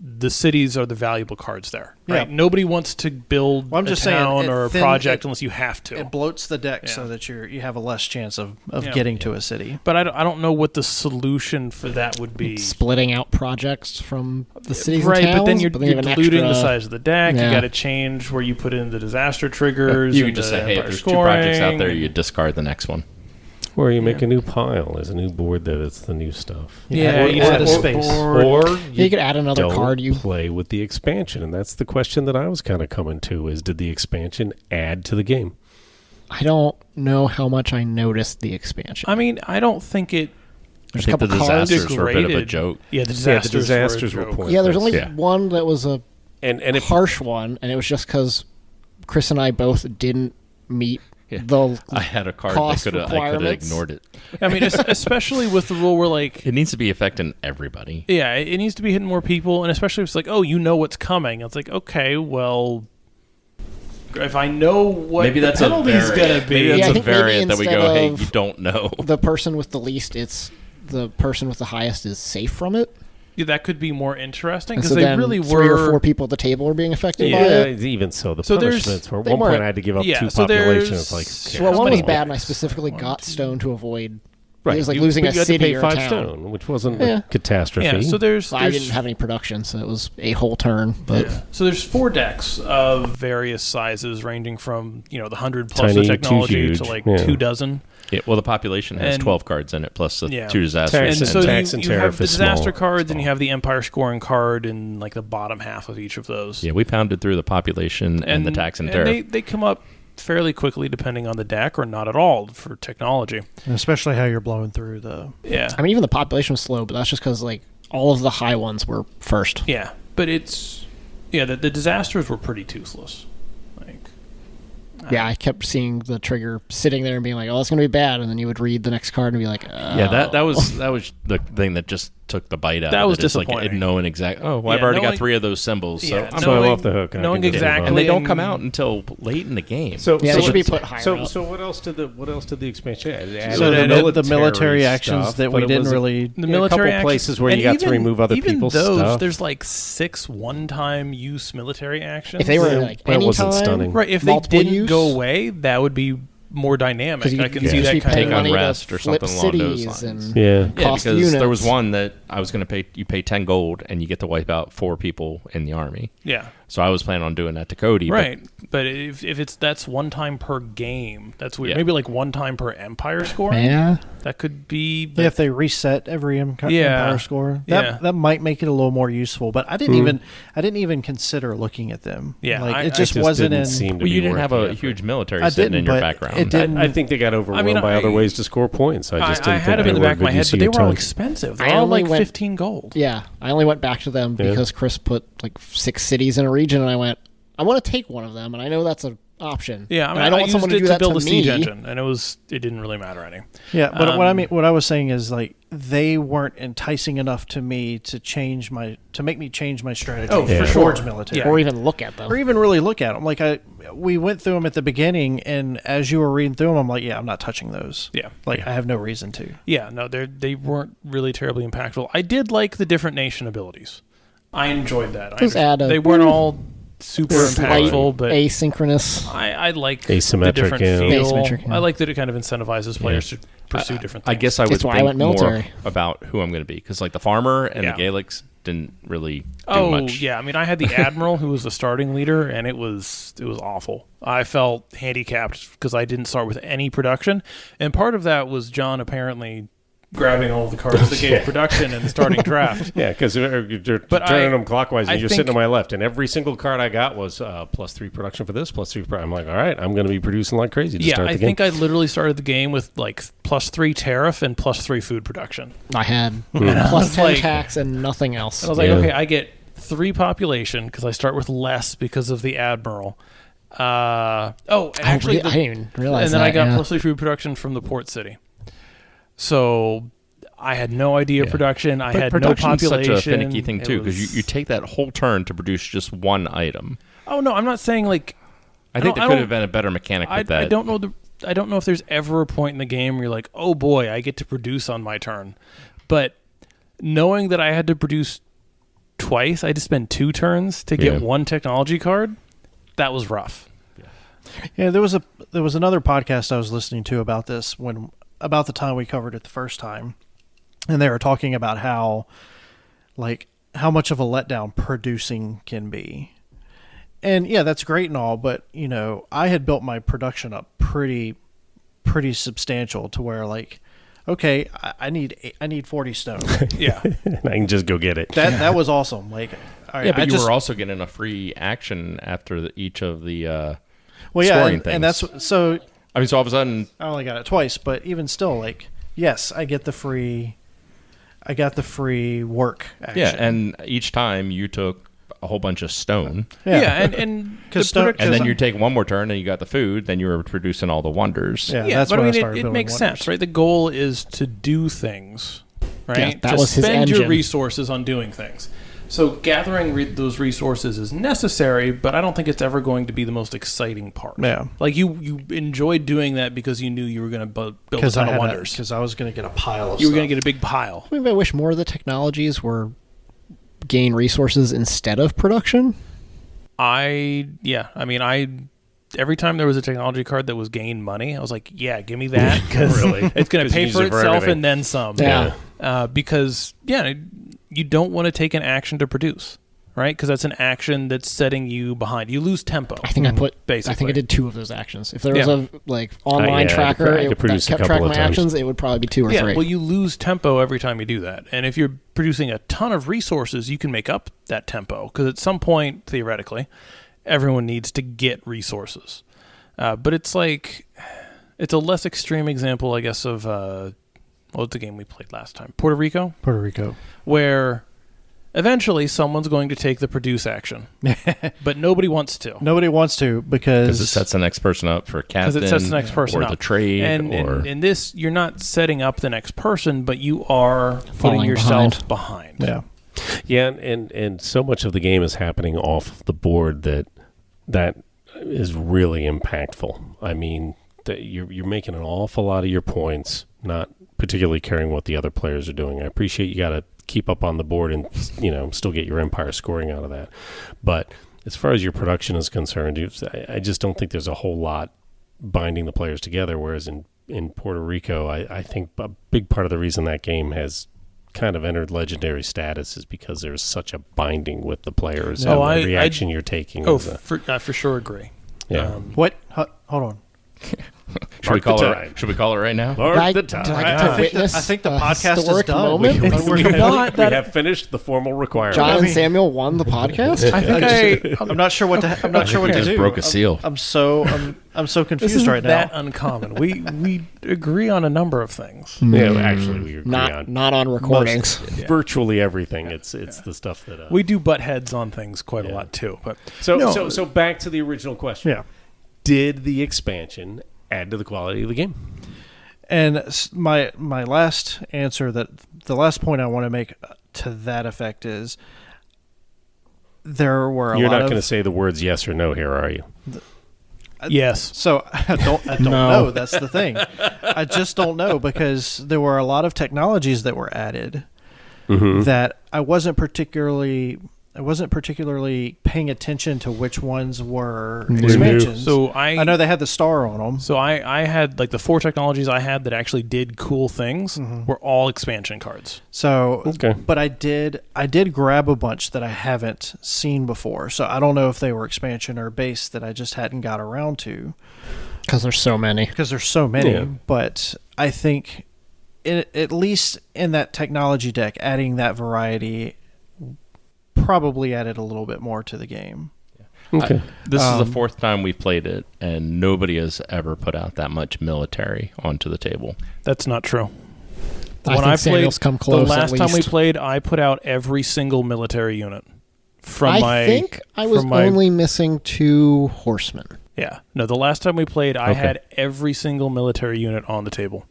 the cities are the valuable cards there. Right? Yeah. Nobody wants to build a town or a project unless you have to. It bloats the deck so that you have a less chance of getting to a city. But I don't know what the solution for that would be. Splitting out projects from the cities and towns, but then you're diluting the size of the deck. Yeah. You got to change where you put in the disaster triggers. You could just say, hey, if there's 2 projects out there, you discard the next one. Or you make a new pile. There's a new board that it's the new stuff. Yeah, you add a space. Or you could add another card. You play with the expansion, and that's the question that I was kind of coming to: is did the expansion add to the game? I don't know how much I noticed the expansion. I mean, I don't think it. I think the disasters were a bit of a joke. Yeah, the disasters were pointless. Yeah, there's only one that was a harsh it, one, and it was just because Chris and I both didn't meet. Yeah. I had a card that I could have ignored it. I mean, especially with the rule where like it needs to be affecting everybody. Yeah, it needs to be hitting more people, and especially if it's like, oh, you know what's coming. It's like, okay, well, if I know what maybe the penalty's gonna be, maybe that's a variant that we go, hey, you don't know. The person with the least, it's the person with the highest is safe from it. Yeah, that could be more interesting because so they really were 3 or 4 people at the table were being affected by it. Even so, the punishments were at one point I had to give up 2 population. It's like well, one was bad, and I specifically got stone to avoid. Right, it was like losing a city or a 5 town, stone, which wasn't a catastrophe. Yeah, so I didn't have any production, so it was a whole turn. But so there's 4 decks of various sizes, ranging from the 100 plus the technology to like 2 dozen. Yeah, well, the population has 12 cards in it, plus the 2 disasters. And so and you have the disaster cards, small. and you have the empire scoring card in like the bottom half of each of those. Yeah, we pounded through the population and the tax and tariff. They come up fairly quickly depending on the deck, or not at all for technology. And especially how you're blowing through the... Yeah. I mean, even the population was slow, but that's just because like all of the high ones were first. Yeah, but it's... Yeah, the disasters were pretty toothless. Yeah, I kept seeing the trigger sitting there and being like, "Oh, it's going to be bad," and then you would read the next card and be like, "Oh." Yeah, that was the thing that just took the bite out. That of was it. disappointing. Like knowing exactly. Oh, well, I've already got 3 of those symbols, so I'm off the hook. Knowing exactly, and they don't come out until late in the game. So they should be put higher up. So what else did the expansion add? So the military actions that we didn't really. The military actions, places where you got to remove other people's stuff. There's like 6 one-time use military actions. If they were like anytime, stunning. Right? If they didn't go away, that would be more dynamic. I can see that kind take of on rest or something along those lines. Cost because units. there was one that I was going to pay. You pay 10 gold and you get to wipe out 4 people in the army. Yeah, So I was planning on doing that to Cody. Right, but if that's one time per game, that's weird. Yeah. Maybe like one time per empire score. Yeah. That could be. If they reset every empire score, that might make it a little more useful. But I didn't even consider looking at them. Yeah, like I it just just wasn't didn't in. seem to Well, you be didn't worth have the a effort. huge military I sitting in didn't, your but background. it didn't. I think they got overwhelmed by other ways to score points. I just didn't had think them in the they back of were my good head, use but of they your were all time. expensive. I They're all only like went- 15 gold. Yeah, I only went back to them because Chris put like 6 cities in a region, and I went, I want to take one of them, and I know that's an option. Yeah, and I don't want someone to do that build to a siege me. engine, and it didn't really matter any. Yeah, but what I was saying is like they weren't enticing enough to me to make me change my strategy. Oh, for towards sure. military, Yeah. Or even look at them. or even really look at them. Like we went through them at the beginning, and as you were reading through them, I'm like, yeah, I'm not touching those. Yeah. Like I have no reason to. Yeah, no, they weren't really terribly impactful. I did like the different nation abilities. I enjoyed that. Just add a- they weren't all super Slight impactful, but asynchronous. I like Asymmetric, the different yeah. feel. Asymmetric, yeah. I like that it kind of incentivizes players to pursue different things. I guess I would That's why I think went more military. about who I'm going to be, because like the farmer and Yeah. the Gaelics didn't really do Oh much. yeah, I mean, I had the admiral who was the starting leader, and it was awful. I felt handicapped because I didn't start with any production, and part of that was John apparently grabbing all of the cards that gave production in the starting draft. Yeah, because you're But turning them clockwise, and I you're think- sitting to my left, and every single card I got was +3 production for this, +3. I'm like, all right, I'm going to be producing like crazy to Yeah, start the I game. think I literally started the game with like +3 tariff and +3 food production. I had I plus was 10 like- tax and nothing else. And I was like, Yeah. okay, I get 3 population because I start with less because of the admiral. Actually, I didn't even realize and then that. I got yeah. +3 food production from the port city. So I had no idea Yeah. production. I But had no production's population. such a finicky thing It too, because was- you take that whole turn to produce just one item. Oh no, I'm not saying like. I think there I could don't- have been a better mechanic with that. I don't know I don't know if there's ever a point in the game where you're like, oh boy, I get to produce on my turn. But knowing that I had to produce twice, I had to spend 2 turns to get Yeah. one technology card. That was rough. Yeah, there was another podcast I was listening to about this about the time we covered it the first time, and they were talking about how much of a letdown producing can be. And yeah, that's great and all, but I had built my production up pretty substantial to where like, okay, I need 40 stone. Yeah. I can just go get it. That was awesome. Like, all right, Yeah, but I you just, were also getting a free action after each of the well, yeah, scoring and that's things. so. I mean, so all of a sudden, I only got it twice, but even still, like, yes, I got the free work action. yeah, and each time you took a whole bunch of stone, Yeah, and the 'Cause stone- production- and then you take one more turn and you got the food, then you were producing all the wonders. Yeah, yeah, that's but I when mean, started it building makes wonders. sense, right? The goal is to do things, right? Yeah, that to was his spend your engine. resources on doing things. So gathering those resources is necessary, but I don't think it's ever going to be the most exciting part. Yeah. Like you enjoyed doing that because you knew you were going to build a Because ton of wonders. because I was going to get a pile of You were stuff. going to get a big pile. I wish more of the technologies were gain resources instead of production. I every time there was a technology card that was gain money, I was like, yeah, give me that because Really? it's going to 'Cause you pay use for it for itself everything. and then some. Yeah. Because you don't want to take an action to produce, right? Because that's an action that's setting you behind. You lose tempo. I think I basically. did 2 of those actions. If there was Yeah. a online yeah, tracker I could that produce a kept couple track of of my times. actions, it would probably be 2 or Yeah, 3. well, you lose tempo every time you do that. And if you're producing a ton of resources, you can make up that tempo. Because at some point, theoretically, everyone needs to get resources. But it's a less extreme example, I guess, of what was the game we played last time? Puerto Rico? Puerto Rico. Where eventually someone's going to take the produce action. But nobody wants to. Nobody wants to Because it sets the next person up for captain, Because it sets the next person or up. the trade, and or in this, you're not setting up the next person, but you are putting Falling yourself behind. Yeah. Yeah, and so much of the game is happening off the board that is really impactful. I mean, that you're making an awful lot of your points, not particularly caring what the other players are doing. I appreciate you got to keep up on the board and still get your empire scoring out of that. But as far as your production is concerned, I just don't think there's a whole lot binding the players together. Whereas in Puerto Rico, I think a big part of the reason that game has kind of entered legendary status is because there's such a binding with the players No, and the reaction you're taking. I for sure agree. Yeah. What? Hold on. Should we call it right now? Mark the time. I think the podcast is historic done. moment. We Not that- have finished the formal requirement. John and Samuel won the podcast. I'm not sure what to. I'm not sure what to just do. broke a seal. I'm so confused This isn't right now. that uncommon. We agree on a number of things. Yeah, actually, we agree Not on not on recordings. virtually everything. It's the stuff that We do butt heads on things quite a lot too. But So back to the original question. Yeah. Did the expansion add to the quality of the game? And my last answer, that the last point I want to make to that effect is there were a You're lot not of. going to say the words yes or no here, are you? yes, So I don't know. That's the thing. I just don't know, because there were a lot of technologies that were added that I wasn't particularly paying attention to which ones were expansions. So I know they had the star on them. So I had like the 4 technologies I had that actually did cool things were all expansion cards. So, Okay. but I did grab a bunch that I haven't seen before. So I don't know if they were expansion or base that I just hadn't got around to, Because there's so many. because there's so many. Yeah. But I think at least in that technology deck, adding that variety probably added a little bit more to the game. Okay. This is the 4th time we've played it, and nobody has ever put out that much military onto the table. That's not true. I think Samuel's come close. The last at time we least. played, I put out every single military unit. I think I was only missing 2 horsemen. Yeah. No, the last time we played, I had every single military unit on the table.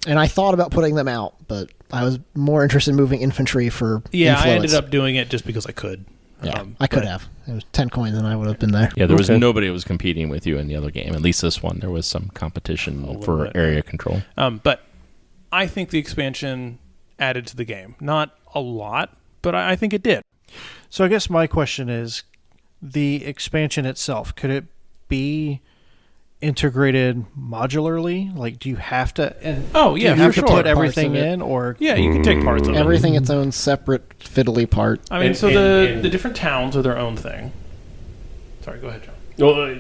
And I thought about putting them out, but I was more interested in moving infantry for influence. I ended up doing it just because I could. Yeah, I could have. It was 10 coins and I would have been there. Yeah, there was nobody that was competing with you in the other game. At least this one, there was some competition for bit. area control. But I think the expansion added to the game. Not a lot, but I think it did. So I guess my question is, the expansion itself, could it be integrated modularly? Like, do you have to? And Oh, do yeah, you have for to sure. put everything Parts of it. in, or Yeah, you can take parts of it. Everything its own separate fiddly part. I mean, And- so and- the different towns are their own thing. Sorry, go ahead, John. Well,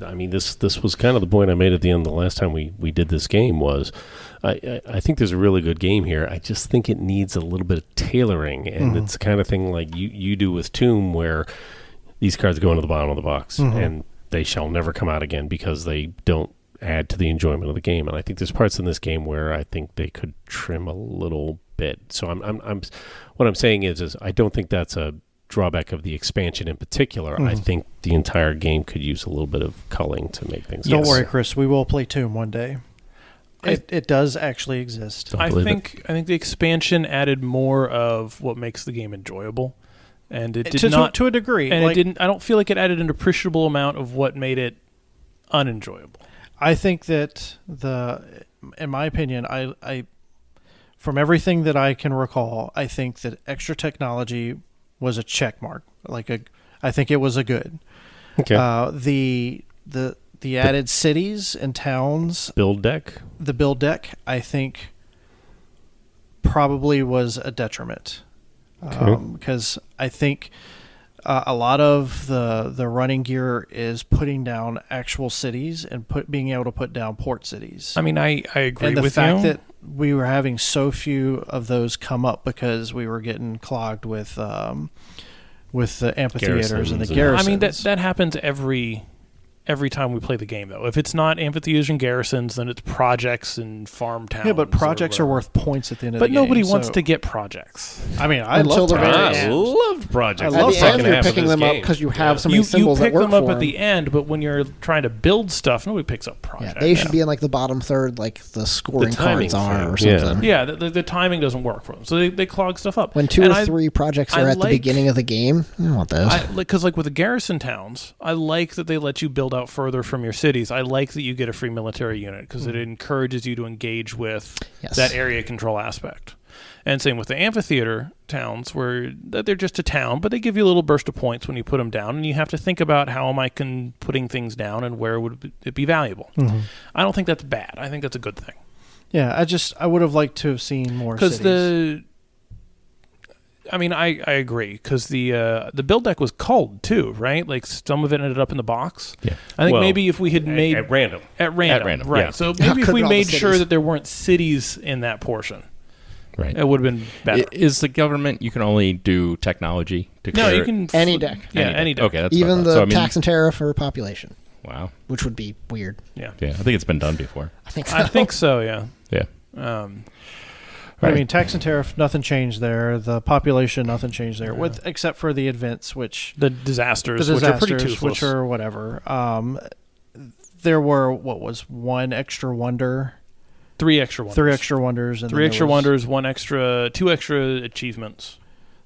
I mean, this was kind of the point I made at the end of the last time we did this game was I think there's a really good game here. I just think it needs a little bit of tailoring, and it's the kind of thing like you do with Tomb, where these cards go into the bottom of the box, and they shall never come out again because they don't add to the enjoyment of the game. And I think there's parts in this game where I think they could trim a little bit. So I'm what I'm saying is I don't think that's a drawback of the expansion in particular. I think the entire game could use a little bit of culling to make things. don't Yes. worry, Chris, we will play Tomb one day. It does actually exist. Don't I believe think the expansion added more of what makes the game enjoyable, and it did to, not to a degree. And like, it didn't. I don't feel like it added an appreciable amount of what made it unenjoyable. I think that in my opinion, I from everything that I can recall, I think that extra technology was a check mark. I think it was a good. Okay. The added cities and towns, Build deck. the build deck, I think probably was a detriment. Because I think a lot of the running gear is putting down actual cities and being able to put down port cities. I mean, I agree And the with fact you. that we were having so few of those come up because we were getting clogged with the amphitheaters and the Garrisons. garrisons. I mean, that happens every time we play the game, though. If it's not amphitheaters and garrisons, then it's projects and farm towns. yeah, but projects are whatever. worth points at the end of But the game. nobody wants so- to get projects. I mean, I Until love the very projects. end. loved projects. I At love the second end, you're picking them up because you have so many You symbols pick that work them up for at the end, but when you're trying to build stuff, nobody picks up Yeah, projects. they should be in like the bottom third, like the scoring timing cards are or thing, yeah. something. Yeah, the timing doesn't work for them, so they clog stuff up. When 2 And or 3 projects I are at the like- beginning of the game, you don't want those. Because like with the garrison towns, I like that they let you build out further from your cities. I like that you get a free military unit because it encourages you to engage with Yes. that area control aspect. And same with the amphitheater towns, where they're just a town, but they give you a little burst of points when you put them down, and you have to think about how am I putting things down and where would it be valuable. I don't think that's bad. I think that's a good thing. Yeah, I would have liked to have seen more Because cities. I mean, I agree because the build deck was culled too, right? Like some of it ended up in the box. Yeah. I think Well, maybe if we had made at random. right? yeah. So maybe if Could we be all the made sure cities. that there weren't cities in that portion, Right. it would have been better. Is the government, you can only do technology to No, clear you it? can Any deck. Yeah, any deck. Okay, that's what I Even thought. the So, I mean, tax and tariff or population, Wow. which would be weird. Yeah, Yeah, I think it's been done before. I think so. I think so. Yeah. Yeah. I Right. mean, tax and tariff, nothing changed there. The population, nothing changed there, with except for the events, which The disasters, the which are pretty disasters, toothless. which are whatever. There were one extra wonder, 3 extra wonders. 3 extra wonders, and 3 then extra there was- wonders, 2 extra achievements.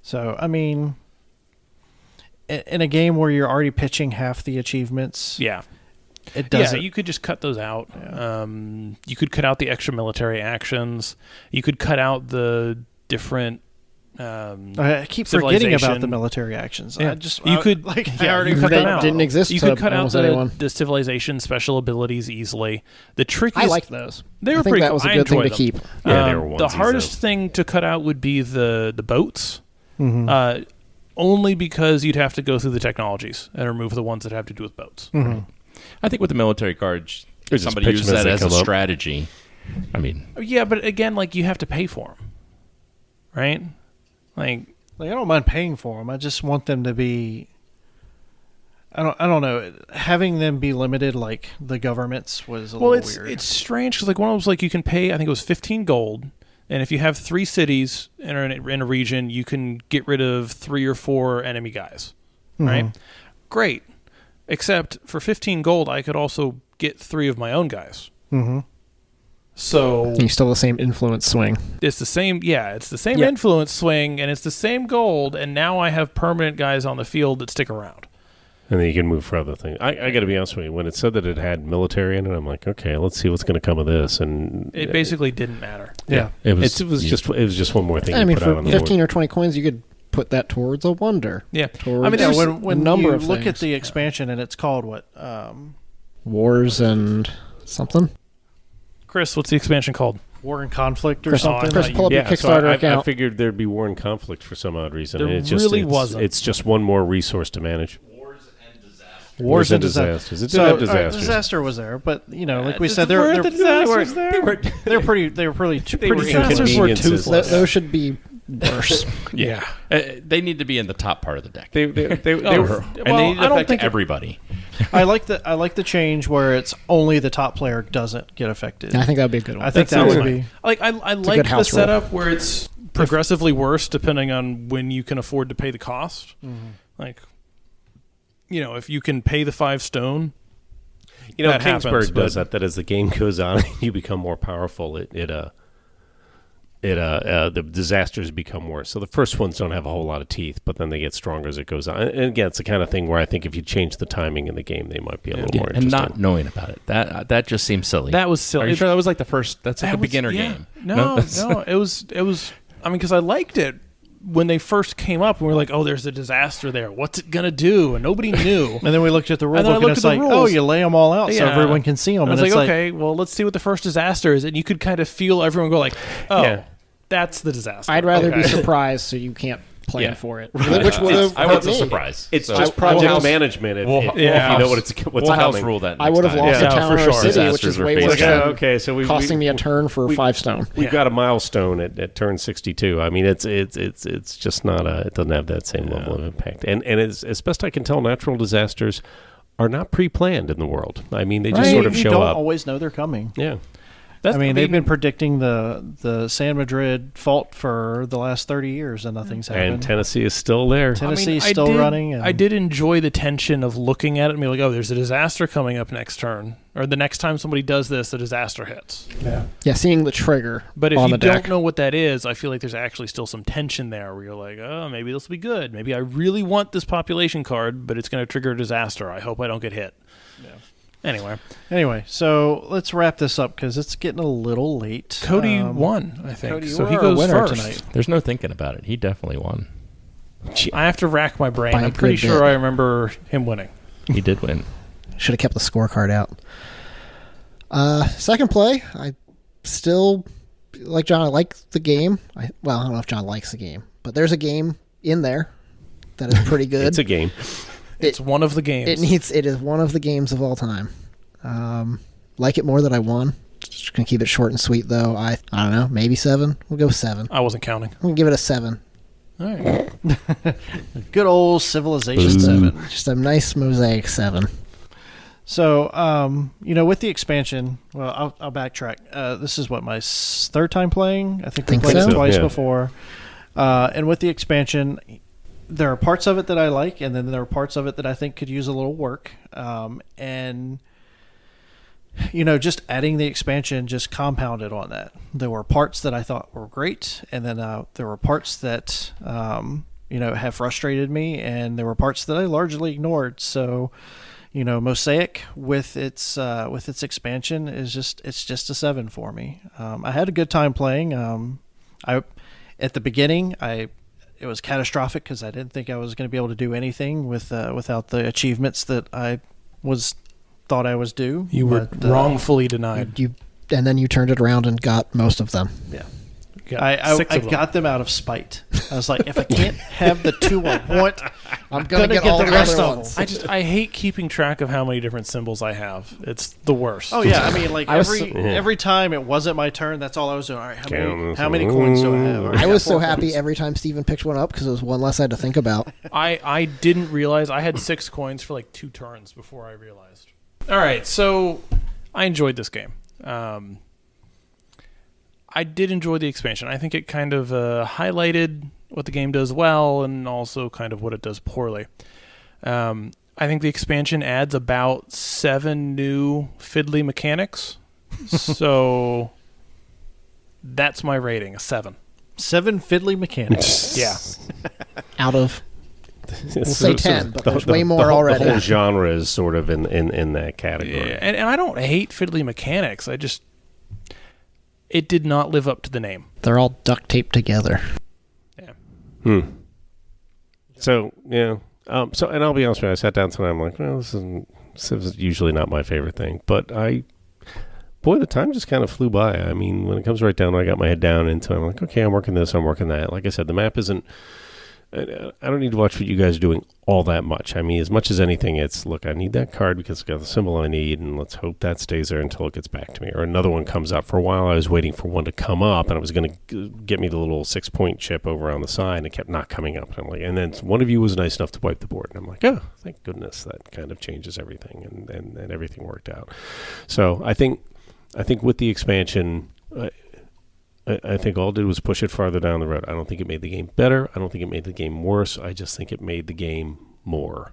So I mean, in a game where you're already pitching half the achievements, Yeah. it doesn't. Yeah, you could just cut those out. Yeah. You could cut out the extra military actions. You could cut out the different. I keep forgetting about civilization. the military actions. Yeah. I You could- like. yeah, I already you cut cut they them them out. didn't exist You to could cut out almost anyone. the civilization special abilities easily. The trick I is liked those. they were I think pretty that cool. was a I good thing to enjoyed them. keep. Yeah, they were The onesies, hardest though. thing to cut out would be the boats. Mhm. Only because you'd have to go through the technologies and remove the ones that have to do with boats. Mhm. I think with the military cards, Or just somebody pitch uses them as that they as a come up. strategy. I mean, Yeah, but again, like you have to pay for them, right? Like Like, I don't mind paying for them. I just want them to be. I don't know. Having them be limited like the governments was a well, little it's weird. it's strange because like one of them was like you can pay. I think it was 15 gold, and if you have 3 cities in a region, you can get rid of 3 or 4 enemy guys, right? Mhm. Great, except for 15 gold, I could also get 3 of my own guys. Mhm. So You still have the same influence swing. it's the same. Yeah, it's the same Yeah. influence swing, and it's the same gold. And now I have permanent guys on the field that stick around. And then you can move for other things. I got to be honest with you. When it said that it had military in it, I'm like, okay, let's see what's going to come of this. And It basically didn't matter. Yeah. it was just one more thing. I you mean, put for out on the 15 board. or 20 coins, you could put that towards a wonder. Yeah, Towards I mean, Yeah, there's when a number you of look at things. the expansion and it's called what? Wars and something. Chris, what's the expansion called? War and Conflict or Chris, something? Chris, pull up your Yeah, so Kickstarter I account. figured there'd be war and conflict for some odd reason. There and it's really wasn't. It's just one more resource to manage. Wars and disasters. It did So have all right, disasters. disaster was there, but you know, like we Just said, were they're the disasters They there? were- they're pretty They were pretty disasters were inconveniences. toothless. Those should be worse. yeah. They need to be in the top part of the deck. They Oh, were. And well, they need I to don't affect think everybody. I like the change where it's only the top player doesn't get affected. I think that would be a good one. I think that sounds would fine. be. like I a like good the house rule. setup where it's progressively worse depending on when you can afford to pay the cost. Like, you know, if you can pay the 5 stone, You know, that happens, Kingsburg does but- that as the game goes on, you become more powerful. The disasters become worse. So the first ones don't have a whole lot of teeth, but then they get stronger as it goes on. And again, it's the kind of thing where I think if you change the timing in the game, they might be a little more And interesting. not knowing about it. That just seems silly. that was silly. Are you sure that was like the first? That's like That a was- beginner yeah. game. No, it was. I mean, because I liked it when they first came up, and we were like, "Oh, there's a disaster there. What's it gonna do?" And nobody knew. And then we looked at the rule And then I book and looked it's at the like, oh, rules. you lay them all out so Yeah. everyone can see them. I was And like, it's okay, well, let's see what the first disaster is, and you could kind of feel everyone go like, "Oh, Yeah. that's the disaster." I'd rather be Okay. surprised so you can't plan Yeah. for it. Which would have I hurt want a me. surprise. It's So- just I will project house- management if We'll- you yeah. know what's We'll coming. house rule that. I would have next lost time. a Yeah, town for or a sure. city, which Disasters is were way phased worse out. than Okay, so costing me a turn for 5 stone. We've got a milestone at turn 62. I mean, it's just not it doesn't have that same level of impact. And as best I can tell, natural disasters are not pre-planned in the world. I mean, they just Right. sort of you show don't up. always know they're coming. Yeah. That's, I mean, they've been predicting the San Madrid fault for the last 30 years, and nothing's happened. And Tennessee is still there. Tennessee's still running. And I did enjoy the tension of looking at it and be like, "Oh, there's a disaster coming up next turn, or the next time somebody does this, the disaster hits." Yeah, seeing the trigger But if on you the don't deck. know what that is, I feel like there's actually still some tension there where you're like, "Oh, maybe this will be good. Maybe I really want this population card, but it's going to trigger a disaster. I hope I don't get hit." Anyway, so let's wrap this up because it's getting a little late. Cody won, I think, Cody, so you he are our goes winner first. tonight. There's no thinking about it. He definitely won. I have to rack my brain. By a I'm pretty good sure bit. I remember him winning. He did win. Should have kept the scorecard out. Second play, I still like John. I like the game. I don't know if John likes the game, but there's a game in there that is pretty good. It's a game. It's one of the games. It is one of the games of all time. Like it more that I won. Just gonna keep it short and sweet though. I don't know, maybe 7. We'll go with 7. I wasn't counting. I'm gonna give it a 7. All right. Good old Civilization 7. Just a nice Mosaic 7. So, with the expansion, well, I'll backtrack. This is my third time playing. I think we Think played so. it twice Yeah. before. And with the expansion, there are parts of it that I like, and then there are parts of it that I think could use a little work. Just adding the expansion just compounded on that. There were parts that I thought were great, and then there were parts that have frustrated me, and there were parts that I largely ignored. So, Mosaic with its expansion is just a 7 for me. I had a good time playing. At the beginning, it was catastrophic because I didn't think I was going to be able to do anything without the achievements that I thought I was due. You were wrongfully denied. And then you turned it around and got most of them. Yeah. Got I six of them. got them out of spite. I was like, if I can't have the 2 I want, I'm gonna get all the rest other of ones. them. I hate keeping track of how many different symbols I have. It's the worst. Oh yeah, I mean, like I was every time it wasn't my turn, that's all I was doing. All right, Count how many coins do I have? All right, I was got 4 so happy coins. every time Steven picked one up because it was one less I had to think about. I didn't realize I had 6 coins for like 2 turns before I realized. All right, so I enjoyed this game. I did enjoy the expansion. I think it kind of highlighted what the game does well and also kind of what it does poorly. I think the expansion adds about 7 new fiddly mechanics. So that's my rating, a 7. 7 fiddly mechanics. Yeah. Out of, we'll say 10, but there's way more the already. whole genre is sort of in that category. Yeah, and I don't hate fiddly mechanics. It did not live up to the name. They're all duct taped together. Yeah. So, yeah. And I'll be honest with you, I sat down tonight, I'm like, well, this is usually not my favorite thing. But the time just kind of flew by. I mean, when it comes right down, I got my head down into it. I'm like, okay, I'm working this, I'm working that. Like I said, the map isn't, I don't need to watch what you guys are doing all that much. I mean, as much as anything, it's, look, I need that card because it's got the symbol I need, and let's hope that stays there until it gets back to me. Or another one comes up. For a while, I was waiting for one to come up, and it was going to get me the little 6-point chip over on the side, and it kept not coming up. And I'm like, and then one of you was nice enough to wipe the board. And I'm like, oh, thank goodness, that kind of changes everything, and everything worked out. So I think with the expansion, I think all it did was push it farther down the road. I don't think it made the game better. I don't think it made the game worse. I just think it made the game more.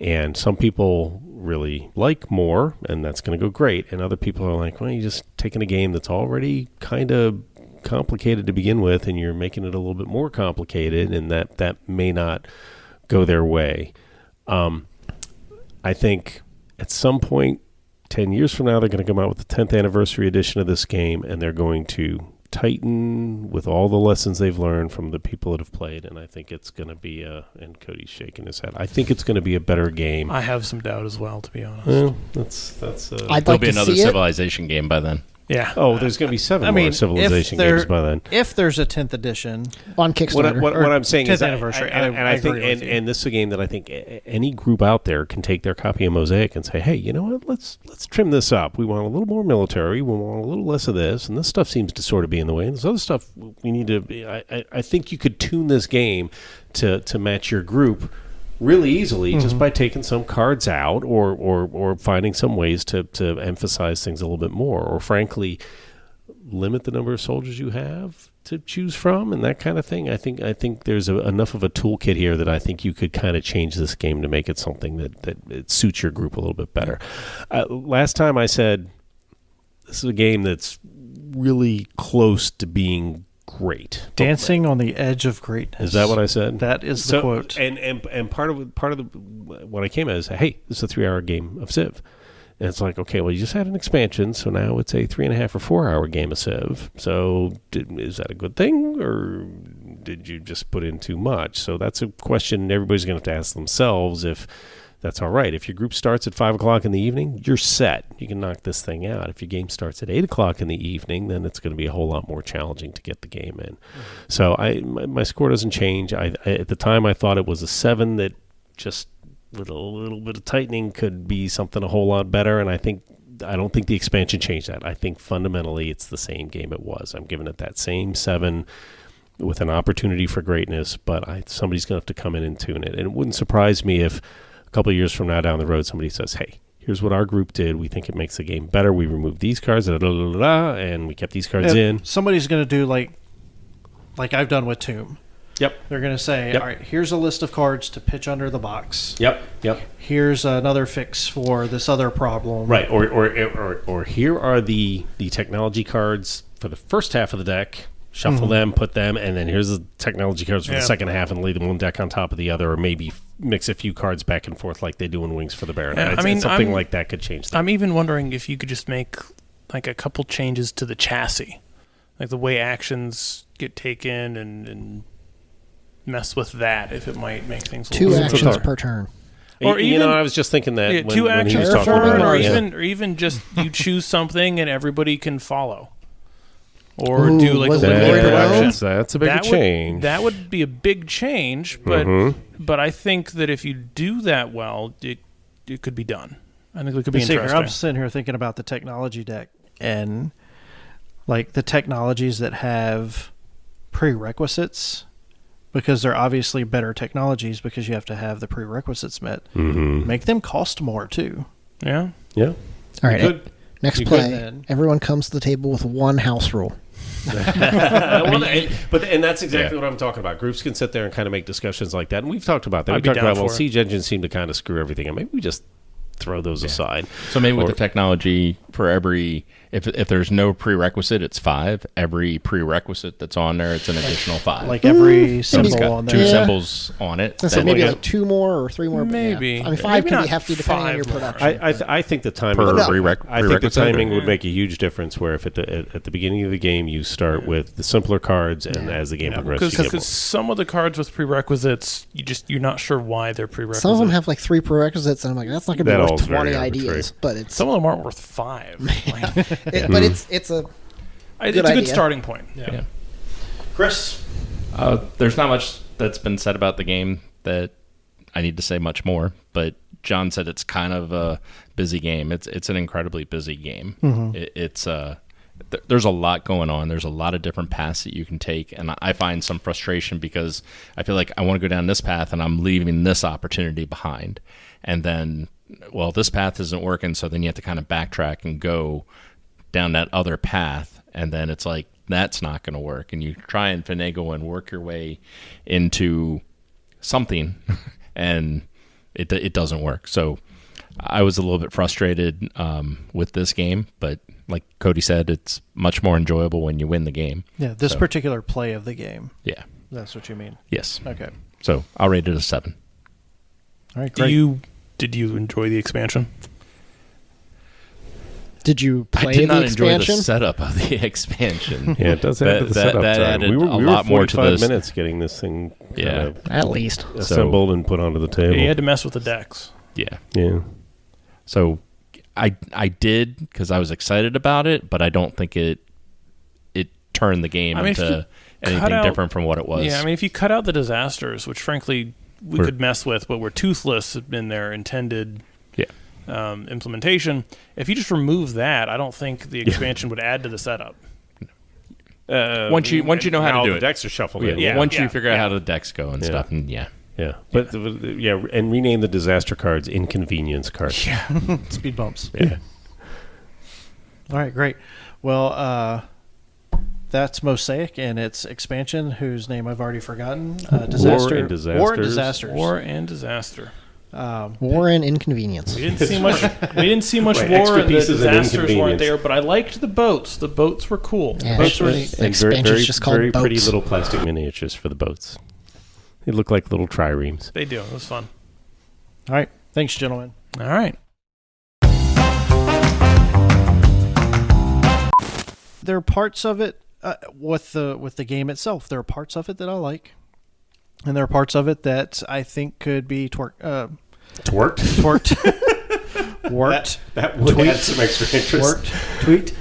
And some people really like more, and that's going to go great. And other people are like, well, you're just taking a game that's already kind of complicated to begin with, and you're making it a little bit more complicated, and that may not go their way. I think at some point, 10 years from now, they're going to come out with the 10th anniversary edition of this game, and they're going to tighten with all the lessons they've learned from the people that have played, and I think it's going to be and Cody's shaking his head. I think it's going to be a better game. I have some doubt as well, to be honest. Well, that's I'd There'll like be to another see it. Civilization game by then. Yeah. Oh, there's going to be 7 more Civilization games by then. If there's a 10th edition, On Kickstarter. What I'm saying 10th is, anniversary. I think, agree with you. and this is a game that I think any group out there can take their copy of Mosaic and say, hey, you know what? Let's trim this up. We want a little more military. We want a little less of this, and this stuff seems to sort of be in the way. And this other stuff we need to. I think you could tune this game to match your group really easily just by taking some cards out or finding some ways to emphasize things a little bit more, or frankly limit the number of soldiers you have to choose from and that kind of thing. I think there's enough of a toolkit here that I think you could kind of change this game to make it something that it suits your group a little bit better. Last time I said this is a game that's really close to being great. dancing on the edge of greatness. Is that what I said? That is the quote. And part of what I came at is, hey, this is a 3-hour game of Civ. And it's like, okay, well, you just had an expansion, so now it's a 3.5 or 4-hour game of Civ. So is that a good thing, or did you just put in too much? So that's a question everybody's going to have to ask themselves if that's all right. If your group starts at 5 o'clock in the evening, you're set. You can knock this thing out. If your game starts at 8 o'clock in the evening, then it's going to be a whole lot more challenging to get the game in. So my score doesn't change. I at the time, I thought it was a 7 that just with a little bit of tightening could be something a whole lot better. And I don't think the expansion changed that. I think fundamentally it's the same game it was. I'm giving it that same 7 with an opportunity for greatness, but somebody's going to have to come in and tune it. And it wouldn't surprise me if a couple of years from now down the road, somebody says, hey, here's what our group did. We think it makes the game better. We removed these cards, and we kept these cards in. Somebody's going to do like I've done with Tomb. Yep. They're going to say, all right, here's a list of cards to pitch under the box. Yep. Here's another fix for this other problem. Right. Or here are the technology cards for the first half of the deck. Shuffle them, put them, and then here's the technology cards for the second half, and lay them one deck on top of the other, or maybe mix a few cards back and forth like they do in Wings for the Baron. Yeah, something like that could change things. I'm even wondering if you could just make like a couple changes to the chassis, like the way actions get taken, and mess with that, if it might make things a 2 little actions per turn. Or I was just thinking that when 2 he actions was per talking turn, about it. or even just you choose something and everybody can follow. Or Ooh, do like a was it limited Lord production. That's a big change. That would be a big change, but I think that if you do that well, it could be done. I think it could be interesting. I'm sitting here thinking about the technology deck and like the technologies that have prerequisites, because they're obviously better technologies because you have to have the prerequisites met. Make them cost more too. Yeah. All right. Next play, then. everyone comes to the table with 1 house rule. And that's exactly what I'm talking about. Groups can sit there and kind of make discussions like that, and we've talked about that. I'd We be talked down about for it. Siege engines seem to kind of screw everything up. Maybe we just throw those aside. So maybe with the technology, for every if there's no prerequisite, it's 5. Every prerequisite that's on there, it's an additional 5. Like every so it's symbol got on 2 there. symbols on it. So then maybe you like got 2 more or 3 more. Maybe. Yeah. I mean, 5 Maybe can be not hefty depending on your 5 more. production. I think the timing. per No. I think the prerequisite. timing would make a huge difference. Where if at the beginning of the game you start with the simpler cards, and as the game progresses, you get more. Because some of the cards with prerequisites, you're not sure why they're prerequisites. Some of them have like 3 prerequisites, and I'm like, that's not going to be That worth all's very 20 arbitrary. ideas. But it's Some of them aren't worth 5. but it's a It's a good idea. starting point. Yeah. Chris, There's not much that's been said about the game that I need to say much more, but John said it's kind of a busy game. It's an incredibly busy game. There's a lot going on. There's a lot of different paths that you can take, and I find some frustration because I feel like I want to go down this path and I'm leaving this opportunity behind. And then, well, this path isn't working, so then you have to kind of backtrack and go down that other path, and then it's like, that's not going to work. And you try and finagle and work your way into something, and it doesn't work. So I was a little bit frustrated with this game, but like Cody said, it's much more enjoyable when you win the game. yeah, this particular play of the game. Yeah. That's what you mean. Yes. Okay. So I'll rate it a 7. All right, great. Did you enjoy the expansion? Did you play I did not the enjoy expansion? the setup of the expansion. Yeah, it does add to the That setup time. added We were a lot more to 45 this. minutes getting this thing Yeah. At least. assembled and put onto the table. You had to mess with the decks. Yeah. Yeah. So I did because I was excited about it, but I don't think it turned the game I mean, if you into anything cut out- different from what it was. Yeah, I mean, if you cut out the disasters, which frankly we could mess with, but were toothless in their intended implementation, if you just remove that, I don't think the expansion would add to the setup. Once you know how to do the it. decks are shuffled in. Yeah. Once you figure out how the decks go and stuff, and Yeah, but and rename the disaster cards inconvenience cards. Speed bumps. Yeah. All right, great. Well, that's Mosaic and its expansion, whose name I've already forgotten. War and Disasters. War and Disasters. War and disaster. War and inconvenience. We didn't see much. We didn't see much Right, war, extra and the pieces and disasters weren't inconvenience. there. But I liked the boats. The boats were cool. Yeah, The boats were. actually. The expansion's very, just called very pretty boats. little plastic miniatures for the boats. They look like little triremes. They do. It was fun. All right. Thanks, gentlemen. All right. There are parts of it with the game itself. There are parts of it that I like, and there are parts of it that I think could be It worked. Worked. That would add some extra interest. Tweaked.